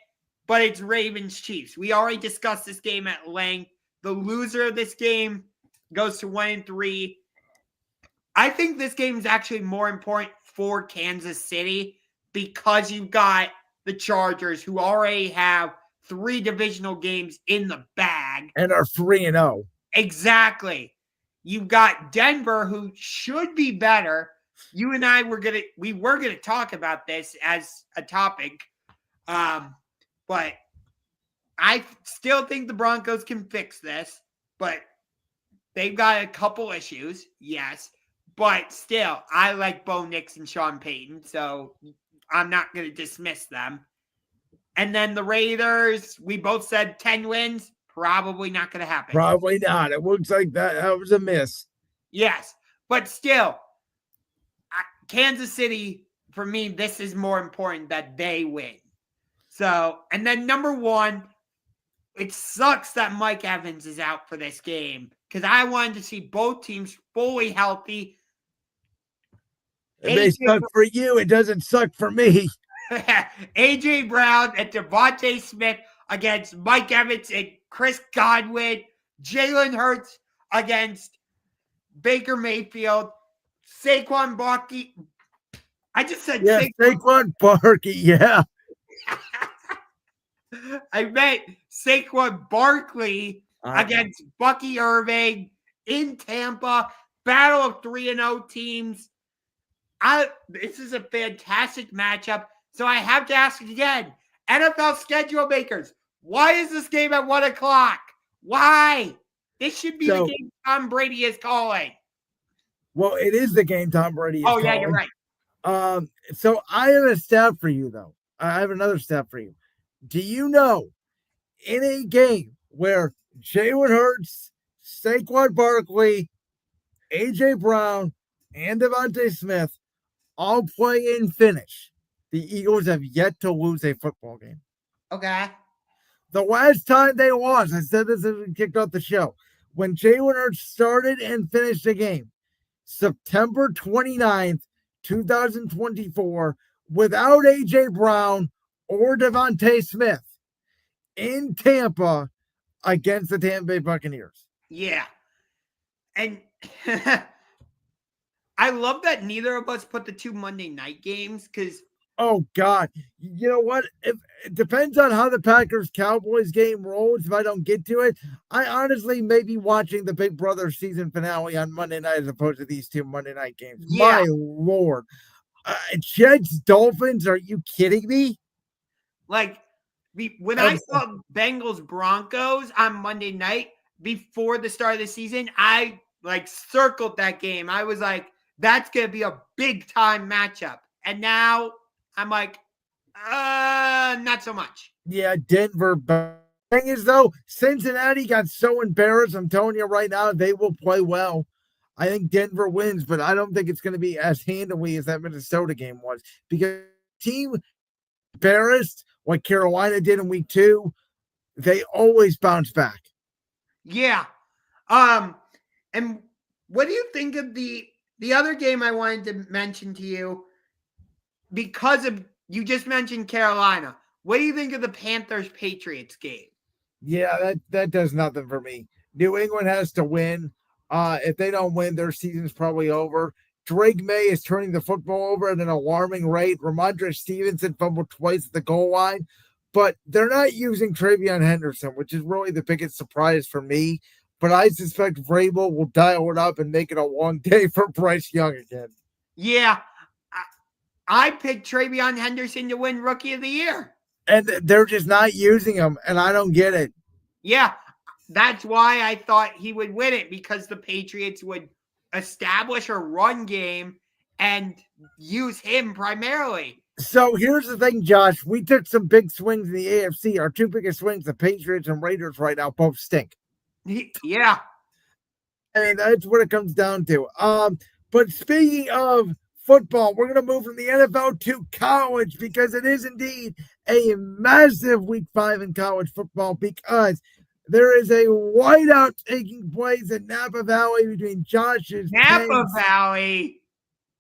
But it's Ravens Chiefs. We already discussed this game at length. The loser of this game goes to 1 and 3. I think this game is actually more important for Kansas City because you've got the Chargers, who already have 3 divisional games in the bag. And are 3-0. Exactly. You've got Denver, who should be better. You and I were gonna talk about this as a topic. But I still think the Broncos can fix this. But they've got a couple issues, yes. But still, I like Bo Nix and Sean Payton, so I'm not going to dismiss them. And then the Raiders, we both said 10 wins. Probably not going to happen. Probably not. It looks like that was a miss. Yes, but still, Kansas City, for me, this is more important that they win. So, and then number 1, it sucks that Mike Evans is out for this game because I wanted to see both teams fully healthy. It may suck for you. It doesn't suck for me. A.J. Brown and Devontae Smith against Mike Evans and Chris Godwin. Jalen Hurts against Baker Mayfield. Saquon Barkley. I just said Saquon Barkley, yeah. I meant Saquon Barkley against Bucky Irving in Tampa. Battle of 3-0 teams. This is a fantastic matchup. So I have to ask again, NFL schedule makers, why is this game at 1 o'clock? Why? This should be the game Tom Brady is calling. Well, it is the game Tom Brady is calling. Yeah, you're right. So I have a stat for you, though. I have another stat for you. Do you know, in a game where Jalen Hurts, Saquon Barkley, A.J. Brown, and Devontae Smith all play and finish, the Eagles have yet to lose a football game. Okay. The last time they lost, I said this as we kicked off the show, when Jalen Hurts started and finished the game, September 29th, 2024, without A.J. Brown or Devontae Smith in Tampa against the Tampa Bay Buccaneers. Yeah. And I love that neither of us put the 2 Monday night games because oh, God. You know what? It depends on how the Packers-Cowboys game rolls. If I don't get to it, I honestly may be watching the Big Brother season finale on Monday night as opposed to these 2 Monday night games. Yeah. My Lord. Jets-Dolphins, are you kidding me? Like, when I saw Bengals-Broncos on Monday night before the start of the season, I, circled that game. I was like, that's going to be a big-time matchup. And now I'm like, not so much. Yeah, Denver. Thing is, though, Cincinnati got so embarrassed. I'm telling you right now, they will play well. I think Denver wins, but I don't think it's going to be as handily as that Minnesota game was because team embarrassed like Carolina did in week 2, they always bounce back. Yeah. And what do you think of the other game I wanted to mention to you? Because of you just mentioned Carolina. What do you think of the Panthers-Patriots game? Yeah, that does nothing for me. New England has to win. If they don't win, their season's probably over. Drake May is turning the football over at an alarming rate. Ramondre Stevenson fumbled twice at the goal line. But they're not using Travion Henderson, which is really the biggest surprise for me. But I suspect Vrabel will dial it up and make it a long day for Bryce Young again. Yeah. I picked Travion Henderson to win Rookie of the Year. And they're just not using him, and I don't get it. Yeah, that's why I thought he would win it, because the Patriots would establish a run game and use him primarily. So here's the thing, Josh. We took some big swings in the AFC. Our two biggest swings, the Patriots and Raiders right now, both stink. Yeah. I mean, that's what it comes down to. But speaking of football, we're going to move from the NFL to college because it is indeed a massive week 5 in college football because there is a whiteout taking place in Napa Valley between Josh's Napa Valley.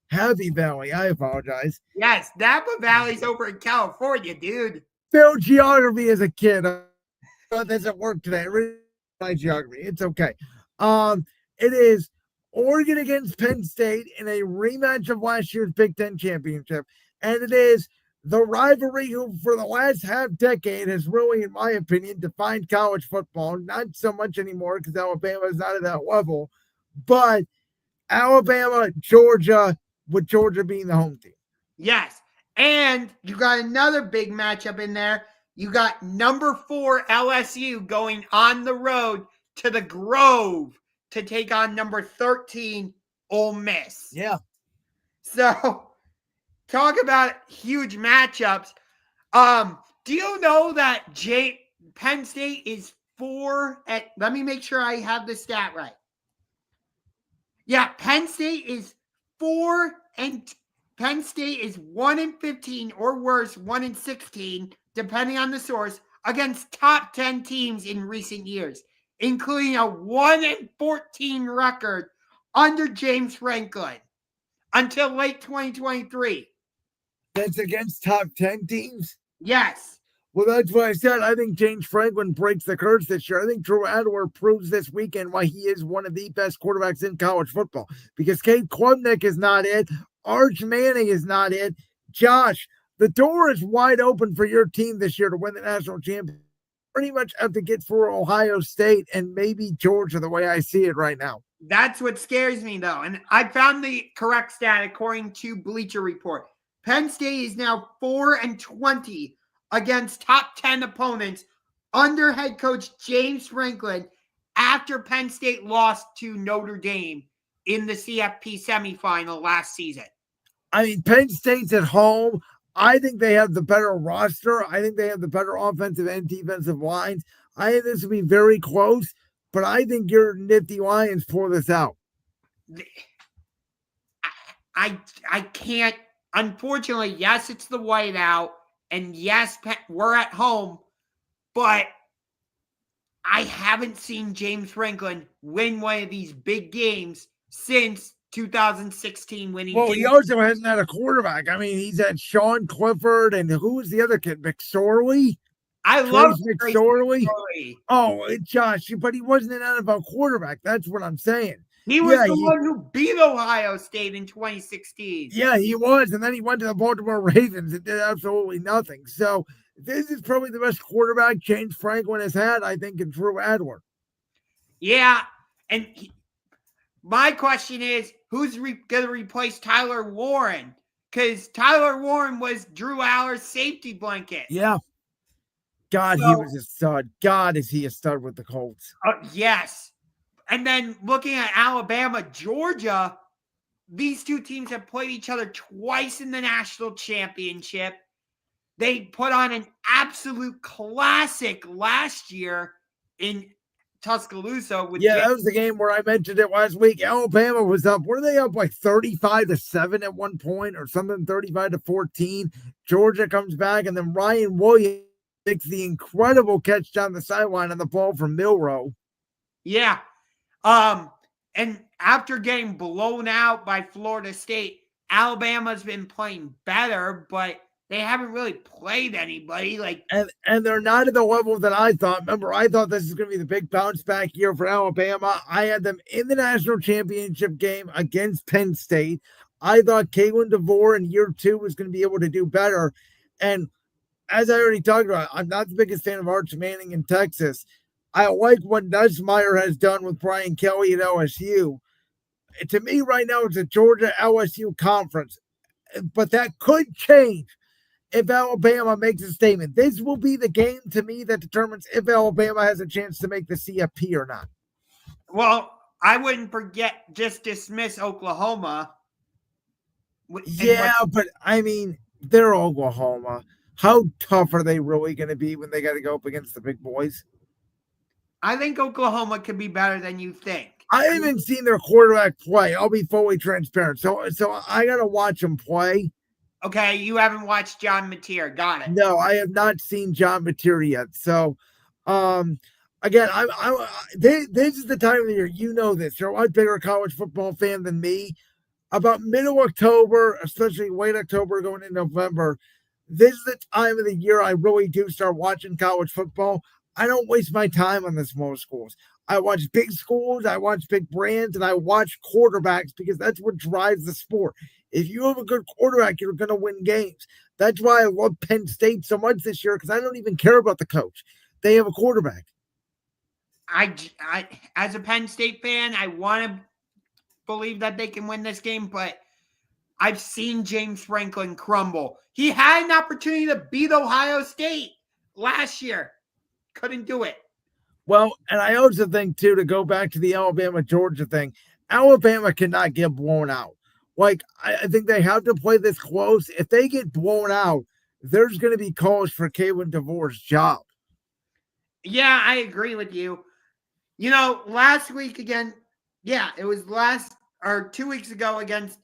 Happy Valley. I apologize. Yes, Napa Valley's over in California, dude. Failed geography as a kid. That doesn't work today. I really like geography. It's okay. It is Oregon against Penn State in a rematch of last year's Big Ten championship. And it is the rivalry who, for the last half decade, has really, in my opinion, defined college football. Not so much anymore because Alabama is not at that level. But Alabama, Georgia, with Georgia being the home team. Yes. And you got another big matchup in there. You got number 4 LSU going on the road to the Grove to take on number 13 Ole Miss. Yeah. So, talk about huge matchups. Do you know that Penn State is 4 at, let me make sure I have the stat right. Yeah, Penn State is 4 and Penn State is 1-15 or worse, 1-16, depending on the source, against top 10 teams in recent years, including a 1-14 record under James Franklin until late 2023. That's against top 10 teams? Yes. Well, that's what I said. I think James Franklin breaks the curse this year. I think Drew Adler proves this weekend why he is one of the best quarterbacks in college football. Because Cade Klubnik is not it. Arch Manning is not it. Josh, the door is wide open for your team this year to win the national championship. Pretty much have to get through Ohio State and maybe Georgia the way I see it right now. That's what scares me, though. And I found the correct stat according to Bleacher Report. Penn State is now 4-20 against top 10 opponents under head coach James Franklin after Penn State lost to Notre Dame in the CFP semifinal last season. I mean, Penn State's at home. I think they have the better roster. I think they have the better offensive and defensive lines. I think this will be very close, but I think your nifty Lions pull this out. I can't. Unfortunately, yes, it's the whiteout, and yes, we're at home, but I haven't seen James Franklin win one of these big games since 2016 when he he also hasn't had a quarterback. I mean, he's had Sean Clifford, and who was the other kid? McSorley? I love McSorley. Oh, Josh, but he wasn't an NFL quarterback. That's what I'm saying. He was the one who beat Ohio State in 2016. Yeah, he was. And then he went to the Baltimore Ravens and did absolutely nothing. So this is probably the best quarterback James Franklin has had, I think, in Drew Adler. Yeah. And my question is, who's going to replace Tyler Warren? Because Tyler Warren was Drew Adler's safety blanket. Yeah. God, he was a stud. God, is he a stud with the Colts. Yes. And then looking at Alabama, Georgia, these two teams have played each other twice in the national championship. They put on an absolute classic last year in Tuscaloosa. That was the game where I mentioned it last week. Alabama was up. Were they up like 35-7 at one point or something, 35-14? Georgia comes back, and then Ryan Williams makes the incredible catch down the sideline on the ball from Milroe. Yeah. And after getting blown out by Florida State, Alabama's been playing better, but they haven't really played anybody. And they're not at the level that I thought. Remember, I thought this is going to be the big bounce back year for Alabama. I had them in the national championship game against Penn State. I thought Kalen DeVore in year 2 was going to be able to do better. And as I already talked about, I'm not the biggest fan of Arch Manning in Texas. I like what Nussmeier has done with Brian Kelly at LSU. To me, right now, it's a Georgia-LSU conference. But that could change if Alabama makes a statement. This will be the game, to me, that determines if Alabama has a chance to make the CFP or not. Well, I wouldn't just dismiss Oklahoma. Yeah, but I mean, they're Oklahoma. How tough are they really going to be when they got to go up against the big boys? I think Oklahoma could be better than you think. I haven't seen their quarterback play. I'll be fully transparent. So I got to watch them play. Okay, you haven't watched John Mateer. Got it. No, I have not seen John Mateer yet. So, again, this is the time of the year. You know this. You're a much bigger college football fan than me. About middle October, especially late October going into November, this is the time of the year I really do start watching college football. I don't waste my time on the small schools. I watch big schools, I watch big brands, and I watch quarterbacks because that's what drives the sport. If you have a good quarterback, you're going to win games. That's why I love Penn State so much this year because I don't even care about the coach. They have a quarterback. I as a Penn State fan, I want to believe that they can win this game, but I've seen James Franklin crumble. He had an opportunity to beat Ohio State last year. Couldn't do it. Well, and I also think, too, to go back to the Alabama-Georgia thing, Alabama cannot get blown out. Like, I think they have to play this close. If they get blown out, there's going to be calls for Kalen DeVore's job. Yeah, I agree with you. You know, last week again, it was 2 weeks ago against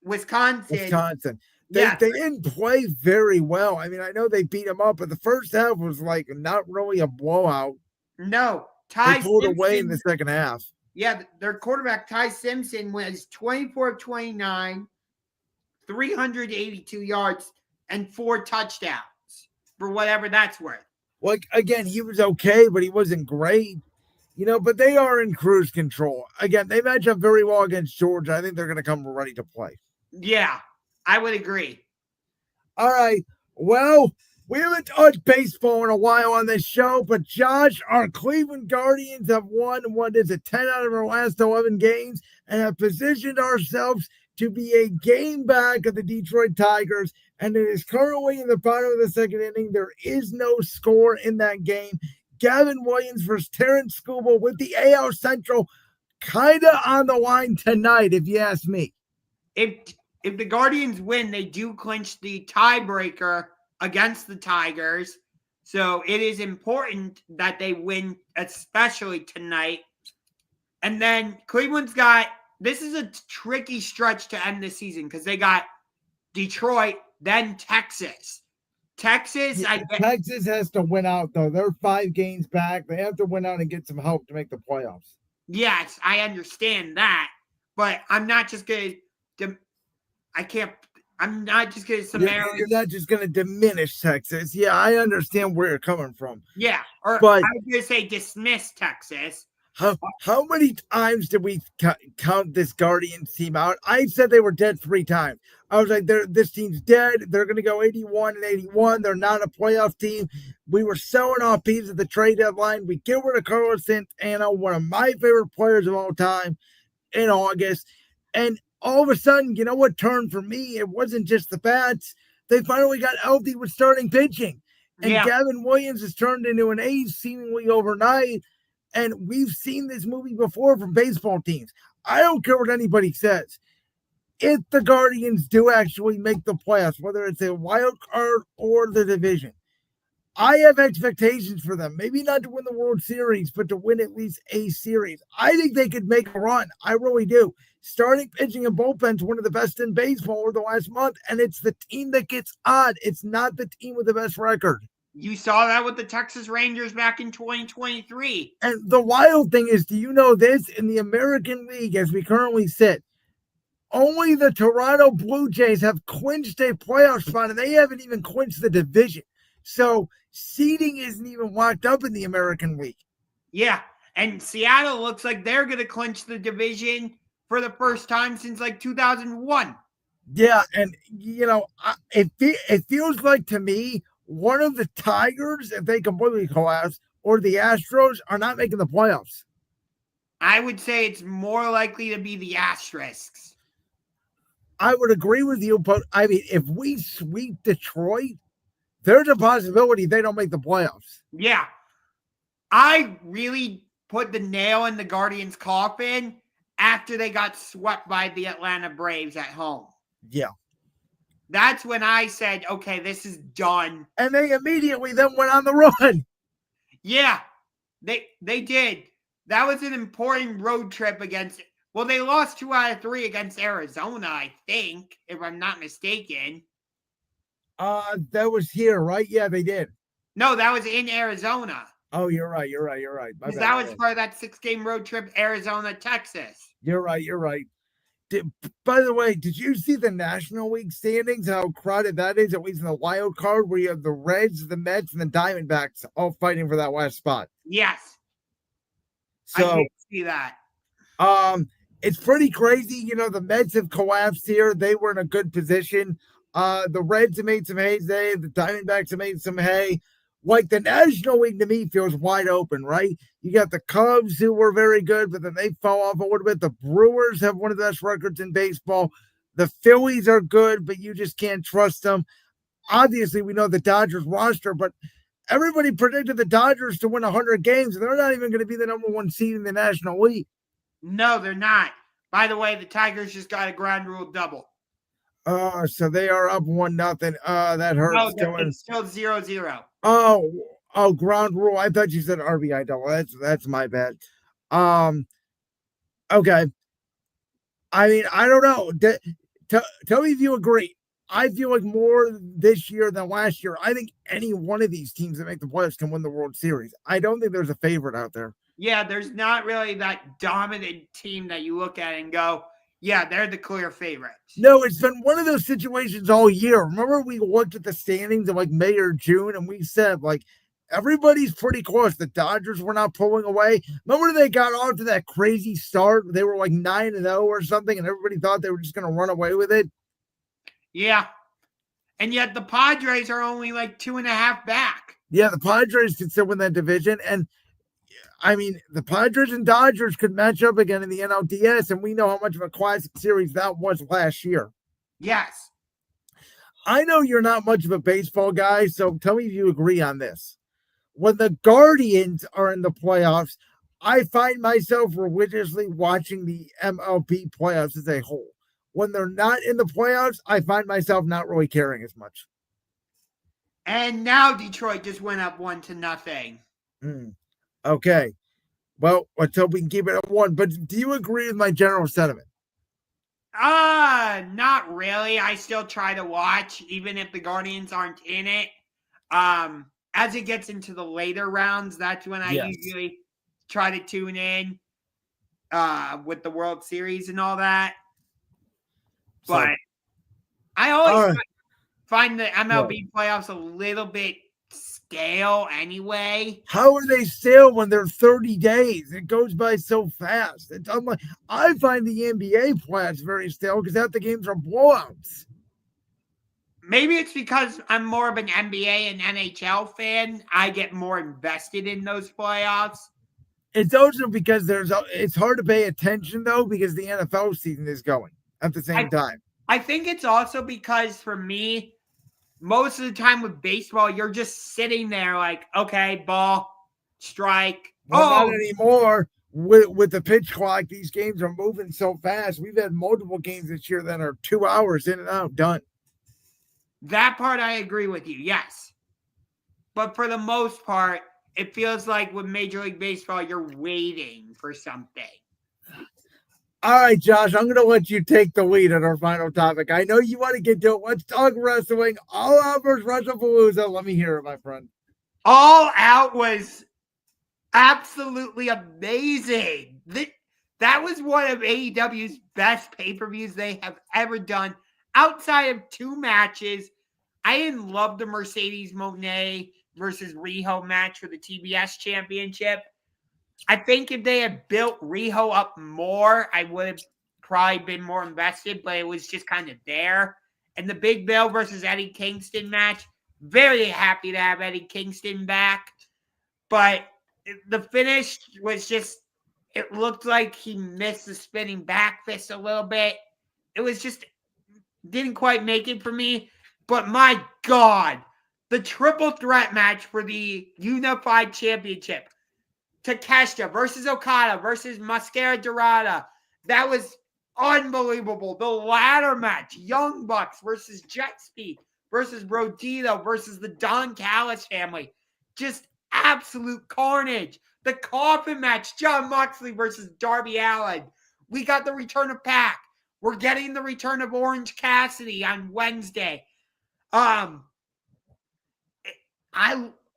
Wisconsin. They didn't play very well. I mean, I know they beat them up, but the first half was like not really a blowout. No. They pulled away in the second half. Yeah, their quarterback, Ty Simpson, was 24 of 29, 382 yards, and 4 touchdowns, for whatever that's worth. Like, again, he was okay, but he wasn't great. You know, but they are in cruise control. Again, they match up very well against Georgia. I think they're going to come ready to play. Yeah, I would agree. All right. Well, we haven't touched baseball in a while on this show, but Josh, our Cleveland Guardians have won 10 out of our last 11 games and have positioned ourselves to be a game back of the Detroit Tigers. And it is currently in the bottom of the second inning. There is no score in that game. Gavin Williams versus Terrence Skubal with the AL Central kind of on the line tonight, if you ask me. If the Guardians win, they do clinch the tiebreaker against the Tigers. So it is important that they win, especially tonight. And then Cleveland's this is a tricky stretch to end the season because they got Detroit, then Texas. Texas has to win out, though. They're 5 games back. They have to win out and get some help to make the playoffs. Yes, I understand that. But I'm not just going to I'm not just going to summarily. You're not just going to diminish Texas. Yeah, I understand where you're coming from. Yeah, but I was going to say dismiss Texas. How many times did we count this Guardians team out? I said they were dead 3 times. I was like, this team's dead. They're going to go 81-81. They're not a playoff team. We were selling off pieces at the trade deadline. We get rid of Carlos Santana, one of my favorite players of all time, in August. And all of a sudden, you know what turned for me? It wasn't just the bats. They finally got healthy with starting pitching. And Gavin Williams has turned into an ace seemingly overnight. And we've seen this movie before from baseball teams. I don't care what anybody says. If the Guardians do actually make the playoffs, whether it's a wild card or the division, I have expectations for them. Maybe not to win the World Series, but to win at least a series. I think they could make a run. I really do. Starting pitching and bullpen's one of the best in baseball over the last month, and it's the team that gets on. It's not the team with the best record. You saw that with the Texas Rangers back in 2023. And the wild thing is, do you know this? In the American League, as we currently sit, only the Toronto Blue Jays have clinched a playoff spot, and they haven't even clinched the division. So seeding isn't even locked up in the American League. Yeah, and Seattle looks like they're going to clinch the division for the first time since like 2001. Yeah, and, you know, it feels like to me, one of the Tigers, if they completely collapse, or the Astros are not making the playoffs. I would say it's more likely to be the Asterisks. I would agree with you, but I mean, if we sweep Detroit, there's a possibility they don't make the playoffs. Yeah. I really put the nail in the Guardians' coffin after they got swept by the Atlanta Braves at home. Yeah. That's when I said, okay, this is done. And they immediately then went on the run. Yeah, they did. That was an important road trip against. Well, they lost 2 out of 3 against Arizona, I think, if I'm not mistaken. That was here, right? Yeah, they did. No, that was in Arizona. Oh, you're right. Because that was part of that 6-game road trip, Arizona, Texas. You're right. By the way, did you see the National League standings? How crowded that is, at least in the wild card, where you have the Reds, the Mets, and the Diamondbacks all fighting for that last spot. Yes. So I did see that. It's pretty crazy. You know, the Mets have collapsed here. They were in a good position. The Reds have made some hay. The Diamondbacks have made some hay. Like the National League to me feels wide open, right? You got the Cubs who were very good, but then they fell off a little bit. The Brewers have one of the best records in baseball. The Phillies are good, but you just can't trust them. Obviously, we know the Dodgers roster, but everybody predicted the Dodgers to win 100 games, and they're not even going to be the number 1 seed in the National League. No, they're not. By the way, the Tigers just got a ground rule double. So they are up 1-0. That hurts. No, it's still 0-0. Oh, ground rule. I thought you said RBI double. That's my bad. Okay. I mean, I don't know. Tell me if you agree. I feel like more this year than last year. I think any one of these teams that make the playoffs can win the World Series. I don't think there's a favorite out there. Yeah, there's not really that dominant team that you look at and go, yeah, they're the clear favorites. No, it's been one of those situations all year. Remember, we looked at the standings in like May or June, and we said, like, everybody's pretty close. The Dodgers were not pulling away. Remember, they got off to that crazy start. They were like 9-0 or something, and everybody thought they were just going to run away with it. Yeah. And yet the Padres are only like 2.5 back. Yeah, the Padres can still win that division. And I mean, the Padres and Dodgers could match up again in the NLDS, and we know how much of a classic series that was last year. Yes. I know you're not much of a baseball guy, so tell me if you agree on this. When the Guardians are in the playoffs, I find myself religiously watching the MLB playoffs as a whole. When they're not in the playoffs, I find myself not really caring as much. And now Detroit just went up 1-0. Okay. Well, let's hope we can keep it at 1. But do you agree with my general sentiment? Not really. I still try to watch, even if the Guardians aren't in it. As it gets into the later rounds, that's when I usually try to tune in with the World Series and all that. But I always find the MLB playoffs a little bit stale anyway. How are they stale when they're 30 days? It goes by so fast. It's unlike, I find the NBA playoffs very stale because half the games are blowouts. Maybe it's because I'm more of an NBA and NHL fan. I get more invested in those playoffs. It's also because it's hard to pay attention, though, because the NFL season is going at the same time. I think it's also because, for me, most of the time with baseball, you're just sitting there like, okay, ball, strike. Well, not anymore. With the pitch clock, these games are moving so fast. We've had multiple games this year that are 2 hours in and out, done. That part I agree with you, yes. But for the most part, it feels like with Major League Baseball, you're waiting for something. All right, Josh, I'm going to let you take the lead on our final topic. I know you want to get to it. Let's talk wrestling. All Out versus Wrestlepalooza. Let me hear it, my friend. All Out was absolutely amazing. That was one of AEW's best pay-per-views they have ever done. Outside of 2 matches, I didn't love the Mercedes Moné versus Riho match for the TBS championship. I think if they had built Riho up more, I would have probably been more invested, but it was just kind of there. And the Big Bill versus Eddie Kingston match, very happy to have Eddie Kingston back. But the finish was just, it looked like he missed the spinning back fist a little bit. It was just, didn't quite make it for me. But my God, the triple threat match for the Unified Championship. Takeshita versus Okada versus Mascara Dorada. That was unbelievable. The ladder match, Young Bucks versus Jet Speed versus Rodito versus the Don Callis family. Just absolute carnage. The coffin match, John Moxley versus Darby Allin. We got the return of Pac. We're getting the return of Orange Cassidy on Wednesday. I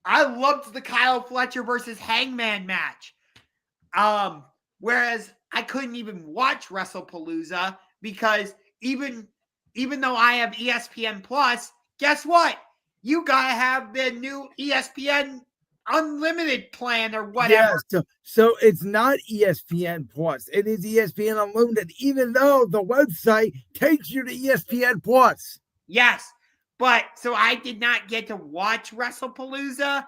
loved the Kyle Fletcher versus Hangman match. Whereas I couldn't even watch Wrestlepalooza because even though I have ESPN Plus, guess what? You gotta have the new ESPN Unlimited plan or whatever. Yeah, so it's not ESPN Plus. It is ESPN Unlimited, even though the website takes you to ESPN Plus. Yes, but so I did not get to watch Wrestlepalooza,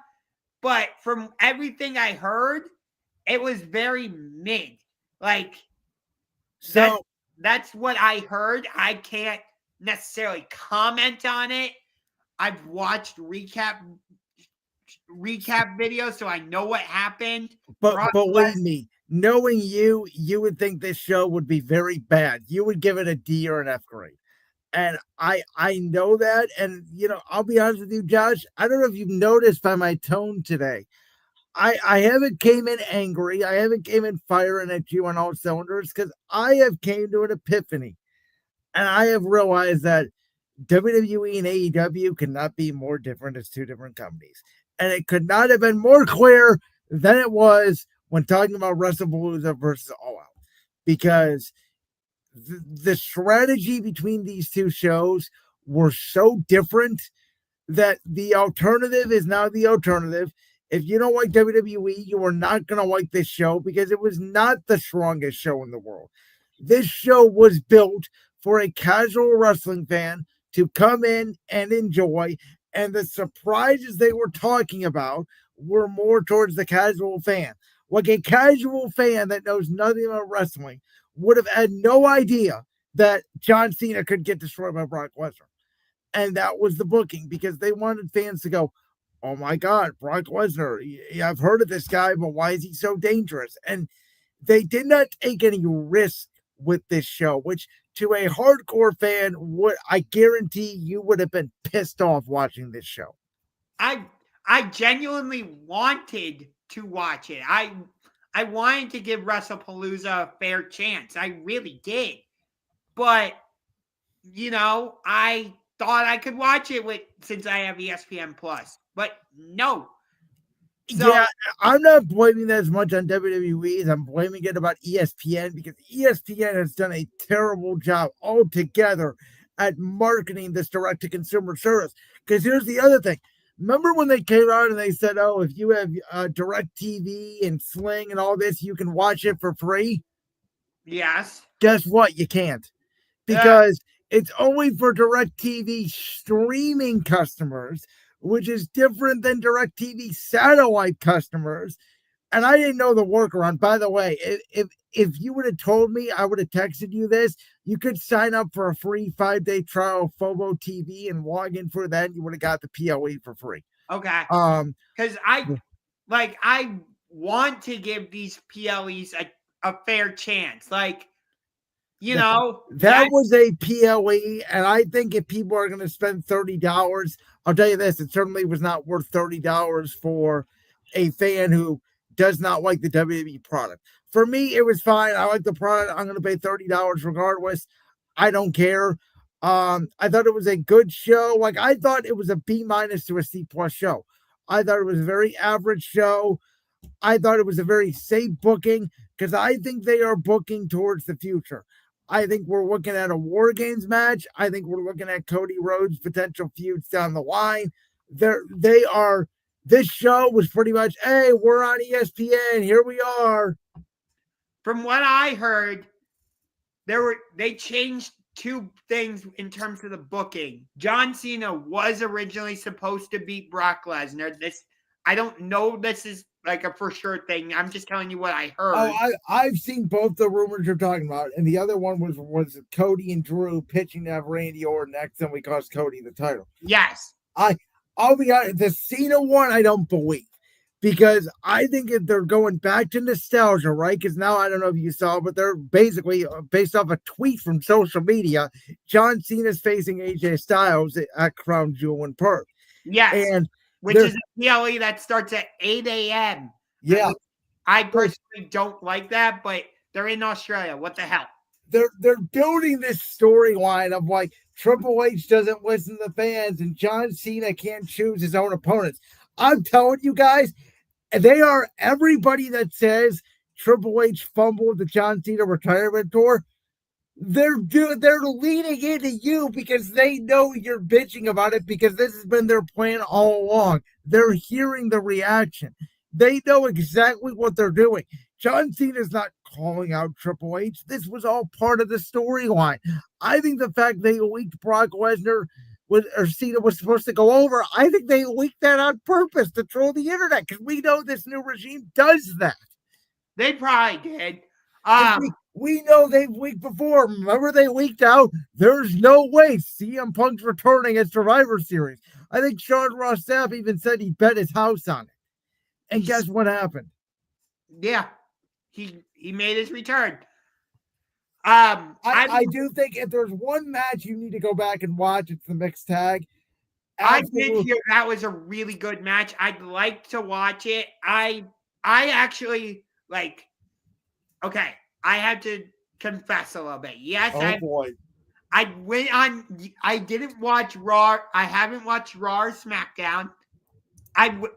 but from everything I heard, it was very mid. Like, So that's what I heard. I can't necessarily comment on it. I've watched recap videos, so I know what happened. But believe me, knowing you would think this show would be very bad. You would give it a D or an F grade. And I know that. And, I'll be honest with you, Josh. I don't know if you've noticed by my tone today. I haven't came in angry. I haven't came in firing at you on all cylinders because I have came to an epiphany. And I have realized that WWE and AEW cannot be more different as two different companies. And it could not have been more clear than it was when talking about Wrestlepalooza versus All Out. Because the strategy between these two shows were so different that the alternative is now the alternative. If you don't like WWE, you are not going to like this show because it was not the strongest show in the world. This show was built for a casual wrestling fan to come in and enjoy, and the surprises they were talking about were more towards the casual fan. Like a casual fan that knows nothing about wrestling would have had no idea that John Cena could get destroyed by Brock Lesnar. And that was the booking because they wanted fans to go, oh my God, Brock Lesnar, I've heard of this guy, but why is he so dangerous? And they did not take any risk with this show, which to a hardcore fan, I guarantee you would have been pissed off watching this show. I genuinely wanted to watch it. I wanted to give Wrestlepalooza a fair chance. I really did. But, I thought I could watch it since I have ESPN Plus. But no. So, yeah, I'm not blaming that as much on WWE as I'm blaming it about ESPN because ESPN has done a terrible job altogether at marketing this direct-to-consumer service. Because here's the other thing. Remember when they came out and they said, oh, if you have Direct TV and Sling and all this, you can watch it for free? Yes. Guess what? You can't. Because it's only for Direct TV streaming customers, which is different than Direct TV satellite customers. And I didn't know the workaround. By the way, if you would have told me, I would have texted you this. You could sign up for a free 5-day trial of Fobo TV and log in for that. And you would have got the PLE for free. Okay. Because I want to give these PLEs a fair chance. That was a PLE, and I think if people are going to spend $30, I'll tell you this, it certainly was not worth $30 for a fan who does not like the WWE product. For me, it was fine. I like the product. I'm going to pay $30 regardless. I don't care. I thought it was a good show. I thought it was a B- to a C+ show. I thought it was a very average show. I thought it was a very safe booking because I think they are booking towards the future. I think we're looking at a War Games match. I think we're looking at Cody Rhodes' potential feuds down the line. This show was pretty much, hey, we're on ESPN. Here we are. From what I heard, they changed two things in terms of the booking. John Cena was originally supposed to beat Brock Lesnar. I don't know this is like a for sure thing. I'm just telling you what I heard. Oh, I've seen both the rumors you're talking about, and the other one was Cody and Drew pitching to have Randy Orton accidentally cost Cody the title. Yes. I'll be honest, the Cena one I don't believe because I think if they're going back to nostalgia, right? Because now I don't know if you saw, but they're basically based off a tweet from social media. John Cena's facing AJ Styles at Crown Jewel in Perth. Yes, And which is a PLE that starts at 8 a.m. Yeah. I personally don't like that, but they're in Australia. What the hell? They're building this storyline of like Triple H doesn't listen to the fans and John Cena can't choose his own opponents. I'm telling you guys, they are everybody that says Triple H fumbled the John Cena retirement tour. They're leaning into you because they know you're bitching about it because this has been their plan all along. They're hearing the reaction. They know exactly what they're doing. John Cena's not calling out Triple H. This was all part of the storyline. I think the fact they leaked Brock Lesnar or Cena was supposed to go over, I think they leaked that on purpose to troll the internet because we know this new regime does that. They probably did. We know they've leaked before. Remember they leaked out, there's no way CM Punk's returning at Survivor Series. I think Sean Ross Sapp even said he bet his house on it. And guess what happened? Yeah, he made his return. I do think if there's one match you need to go back and watch, it's the mixed tag. Absolutely. I did hear that was a really good match. I'd like to watch it. I actually like. Okay, I have to confess a little bit. Yes, I went on. I didn't watch Raw. I haven't watched Raw or SmackDown.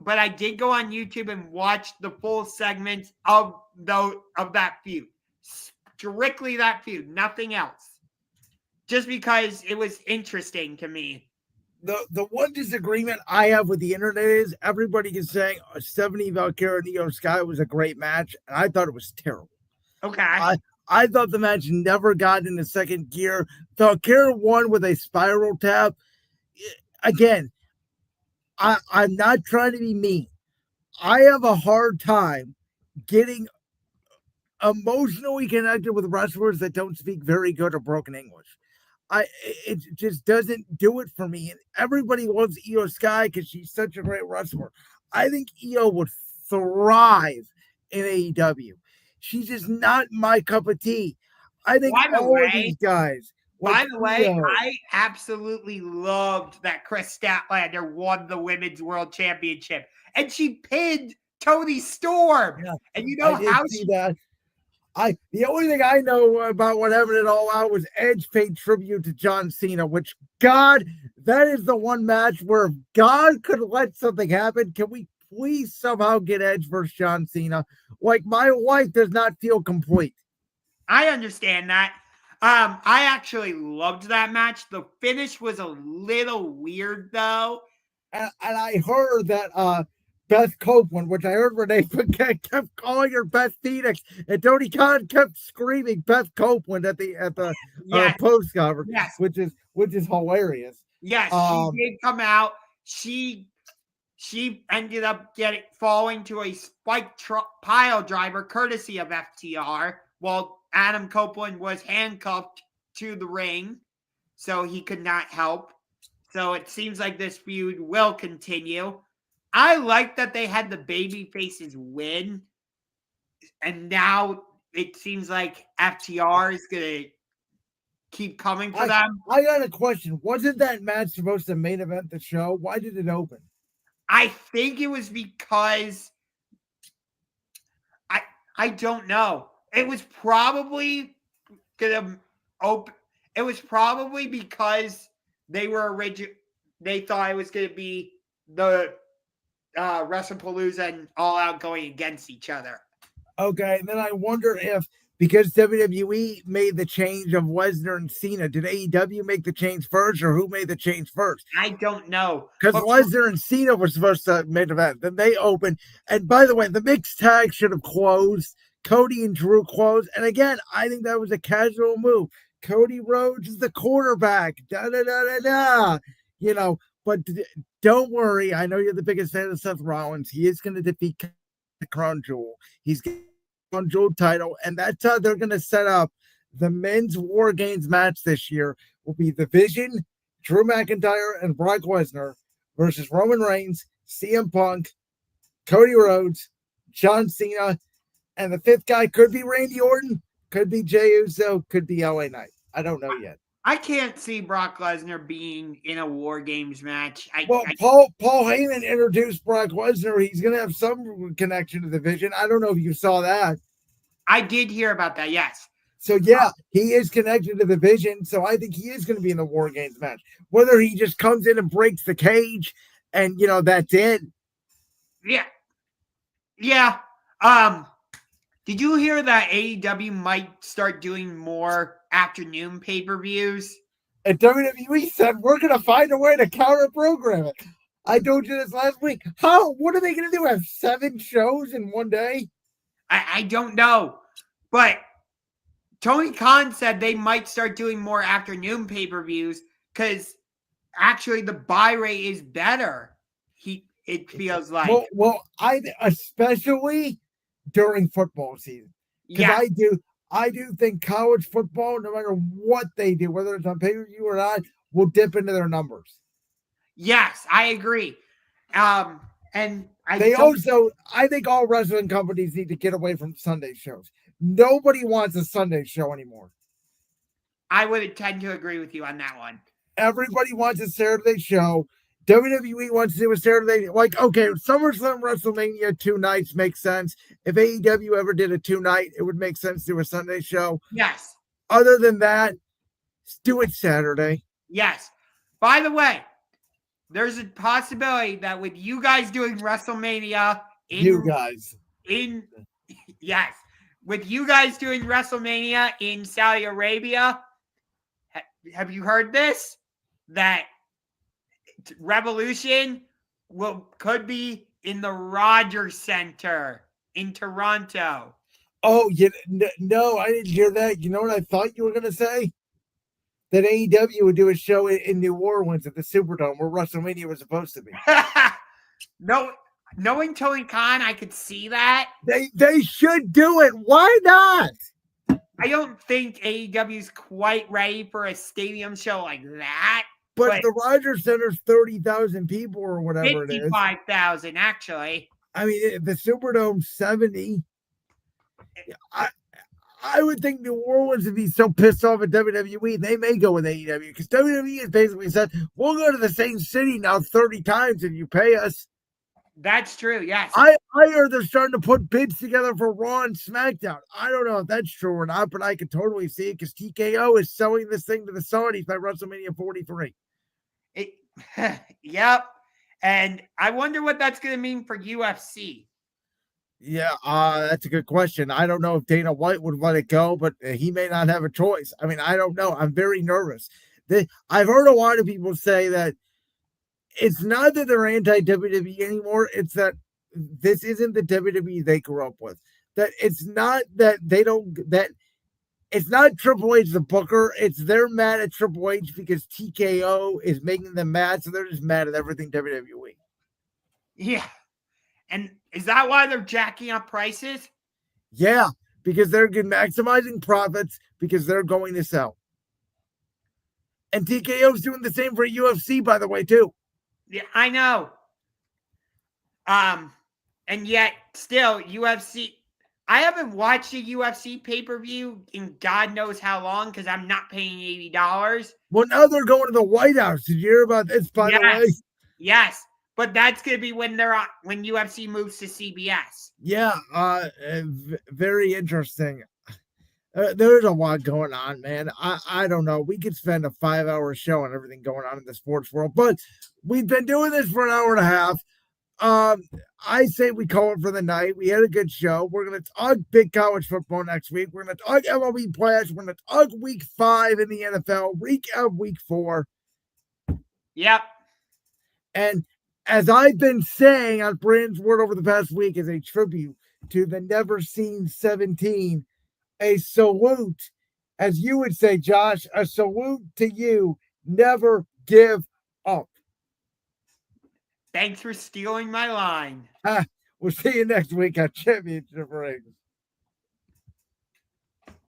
But I did go on YouTube and watch the full segments of that feud. Strictly that feud, nothing else. Just because it was interesting to me. The one disagreement I have with the internet is everybody is saying 70 Valkyria and Io Sky was a great match, and I thought it was terrible. Okay. I thought the match never got into second gear. Valkyria won with a spiral tap. Again, I'm not trying to be mean. I have a hard time getting emotionally connected with wrestlers that don't speak very good or broken English. It just doesn't do it for me. And everybody loves Io Sky because she's such a great wrestler. I think Io would thrive in AEW. She's just not my cup of tea. I think all of these guys. By the way, I absolutely loved that Chris Statlander won the Women's World Championship. And she pinned Toni Storm. Yeah, and you know how she... that. The only thing I know about what happened at All Out was Edge paid tribute to John Cena, which, God, that is the one match where if God could let something happen, can we please somehow get Edge versus John Cena? Like, my wife does not feel complete. I understand that. I actually loved that match. The finish was a little weird, though. And I heard that Beth Copeland, which I heard Renee kept calling her Beth Phoenix, and Tony Khan kept screaming Beth Copeland at the yes. Post conference, yes. which is hilarious. Yes, she did come out. She ended up falling to a spike pile driver courtesy of FTR. While Adam Copeland was handcuffed to the ring, so he could not help. So it seems like this feud will continue. I like that they had the baby faces win, and now it seems like FTR is going to keep coming for them. I got a question. Wasn't that match supposed to main event the show? Why did it open? I think it was because I don't know. It was probably gonna open. It was probably because they thought it was gonna be the Wrestlepalooza and All Out going against each other. Okay, and then I wonder if because WWE made the change of Lesnar and Cena, did AEW make the change first, or who made the change first? I don't know. Because Lesnar and Cena were supposed to main event, then they opened. And by the way, the mixed tag should have closed. Cody and Drew closed. And again, I think that was a casual move. Cody Rhodes is the quarterback. But don't worry. I know you're the biggest fan of Seth Rollins. He is going to defeat the Crown Jewel. He's going to Crown Jewel title. And that's how they're going to set up the men's War Games match this year. Will be the Vision, Drew McIntyre, and Brock Lesnar versus Roman Reigns, CM Punk, Cody Rhodes, John Cena, and the fifth guy could be Randy Orton, could be Jey Uso, could be LA Knight. I don't know yet. I can't see Brock Lesnar being in a War Games match. Paul Heyman introduced Brock Lesnar. He's going to have some connection to the division. I don't know if you saw that. I did hear about that, yes. So, yeah, he is connected to the division. So I think he is going to be in the War Games match. Whether he just comes in and breaks the cage and, that's it. Yeah. Yeah. Did you hear that AEW might start doing more afternoon pay-per-views? And WWE said, we're going to find a way to counter-program it. I told you this last week. How? What are they going to do? Have 7 shows in one day? I don't know. But Tony Khan said they might start doing more afternoon pay-per-views because actually the buy rate is better. It feels like. Well, especially during football season. Because I do think college football, no matter what they do, whether it's on pay-per-view or not, will dip into their numbers. Yes, I agree. And I think all wrestling companies need to get away from Sunday shows. Nobody wants a Sunday show anymore. I would tend to agree with you on that one. Everybody wants a Saturday show. WWE wants to do a Saturday. Like, okay, SummerSlam, WrestleMania 2 nights makes sense. If AEW ever did a 2-night, it would make sense to do a Sunday show. Yes. Other than that, do it Saturday. Yes. By the way, there's a possibility that with you guys doing WrestleMania with you guys doing WrestleMania in Saudi Arabia, have you heard this? That Revolution could be in the Rogers Center in Toronto. Oh, no, I didn't hear that. You know what I thought you were going to say? That AEW would do a show in New Orleans at the Superdome where WrestleMania was supposed to be. No, knowing Tony Khan, I could see that. They should do it. Why not? I don't think AEW is quite ready for a stadium show like that. But the Rogers Center's 30,000 people or whatever it is. 55,000, actually. I mean, the Superdome's 70. I would think New Orleans would be so pissed off at WWE, they may go with AEW. Because WWE has basically said, we'll go to the same city now 30 times if you pay us. That's true, yes. I heard they're starting to put bids together for Raw and SmackDown. I don't know if that's true or not, but I can totally see it because TKO is selling this thing to the Saudis by WrestleMania 43. Yep. And I wonder what that's going to mean for UFC. Yeah, that's a good question. I don't know if Dana White would let it go, but he may not have a choice. I mean, I don't know. I'm very nervous. I've heard a lot of people say that it's not that they're anti-WWE anymore. It's that this isn't the WWE they grew up with. That it's not that it's not Triple H the booker. It's they're mad at Triple H because TKO is making them mad. So they're just mad at everything WWE. Yeah. And is that why they're jacking up prices? Yeah, because they're maximizing profits because they're going to sell. And TKO's doing the same for UFC, by the way, too. Yeah, I know. And yet still UFC. I haven't watched a UFC pay-per-view in God knows how long because I'm not paying $80. Well, now they're going to the White House. Did you hear about this, by the way? Yes. But that's going to be when UFC moves to CBS. Yeah, very interesting. There's a lot going on, man. I don't know. We could spend a 5-hour show on everything going on in the sports world, but we've been doing this for an hour and a half. I say we call it for the night. We had a good show. We're going to talk big college football next week. We're going to talk MLB playoffs. We're going to talk week 5 in the NFL, recap week 4. Yep. And as I've been saying on Brand's Word over the past week as a tribute to the Never Seen 17, a salute, as you would say, Josh, a salute to you. Never give up. Thanks for stealing my line. We'll see you next week on Championship Rings.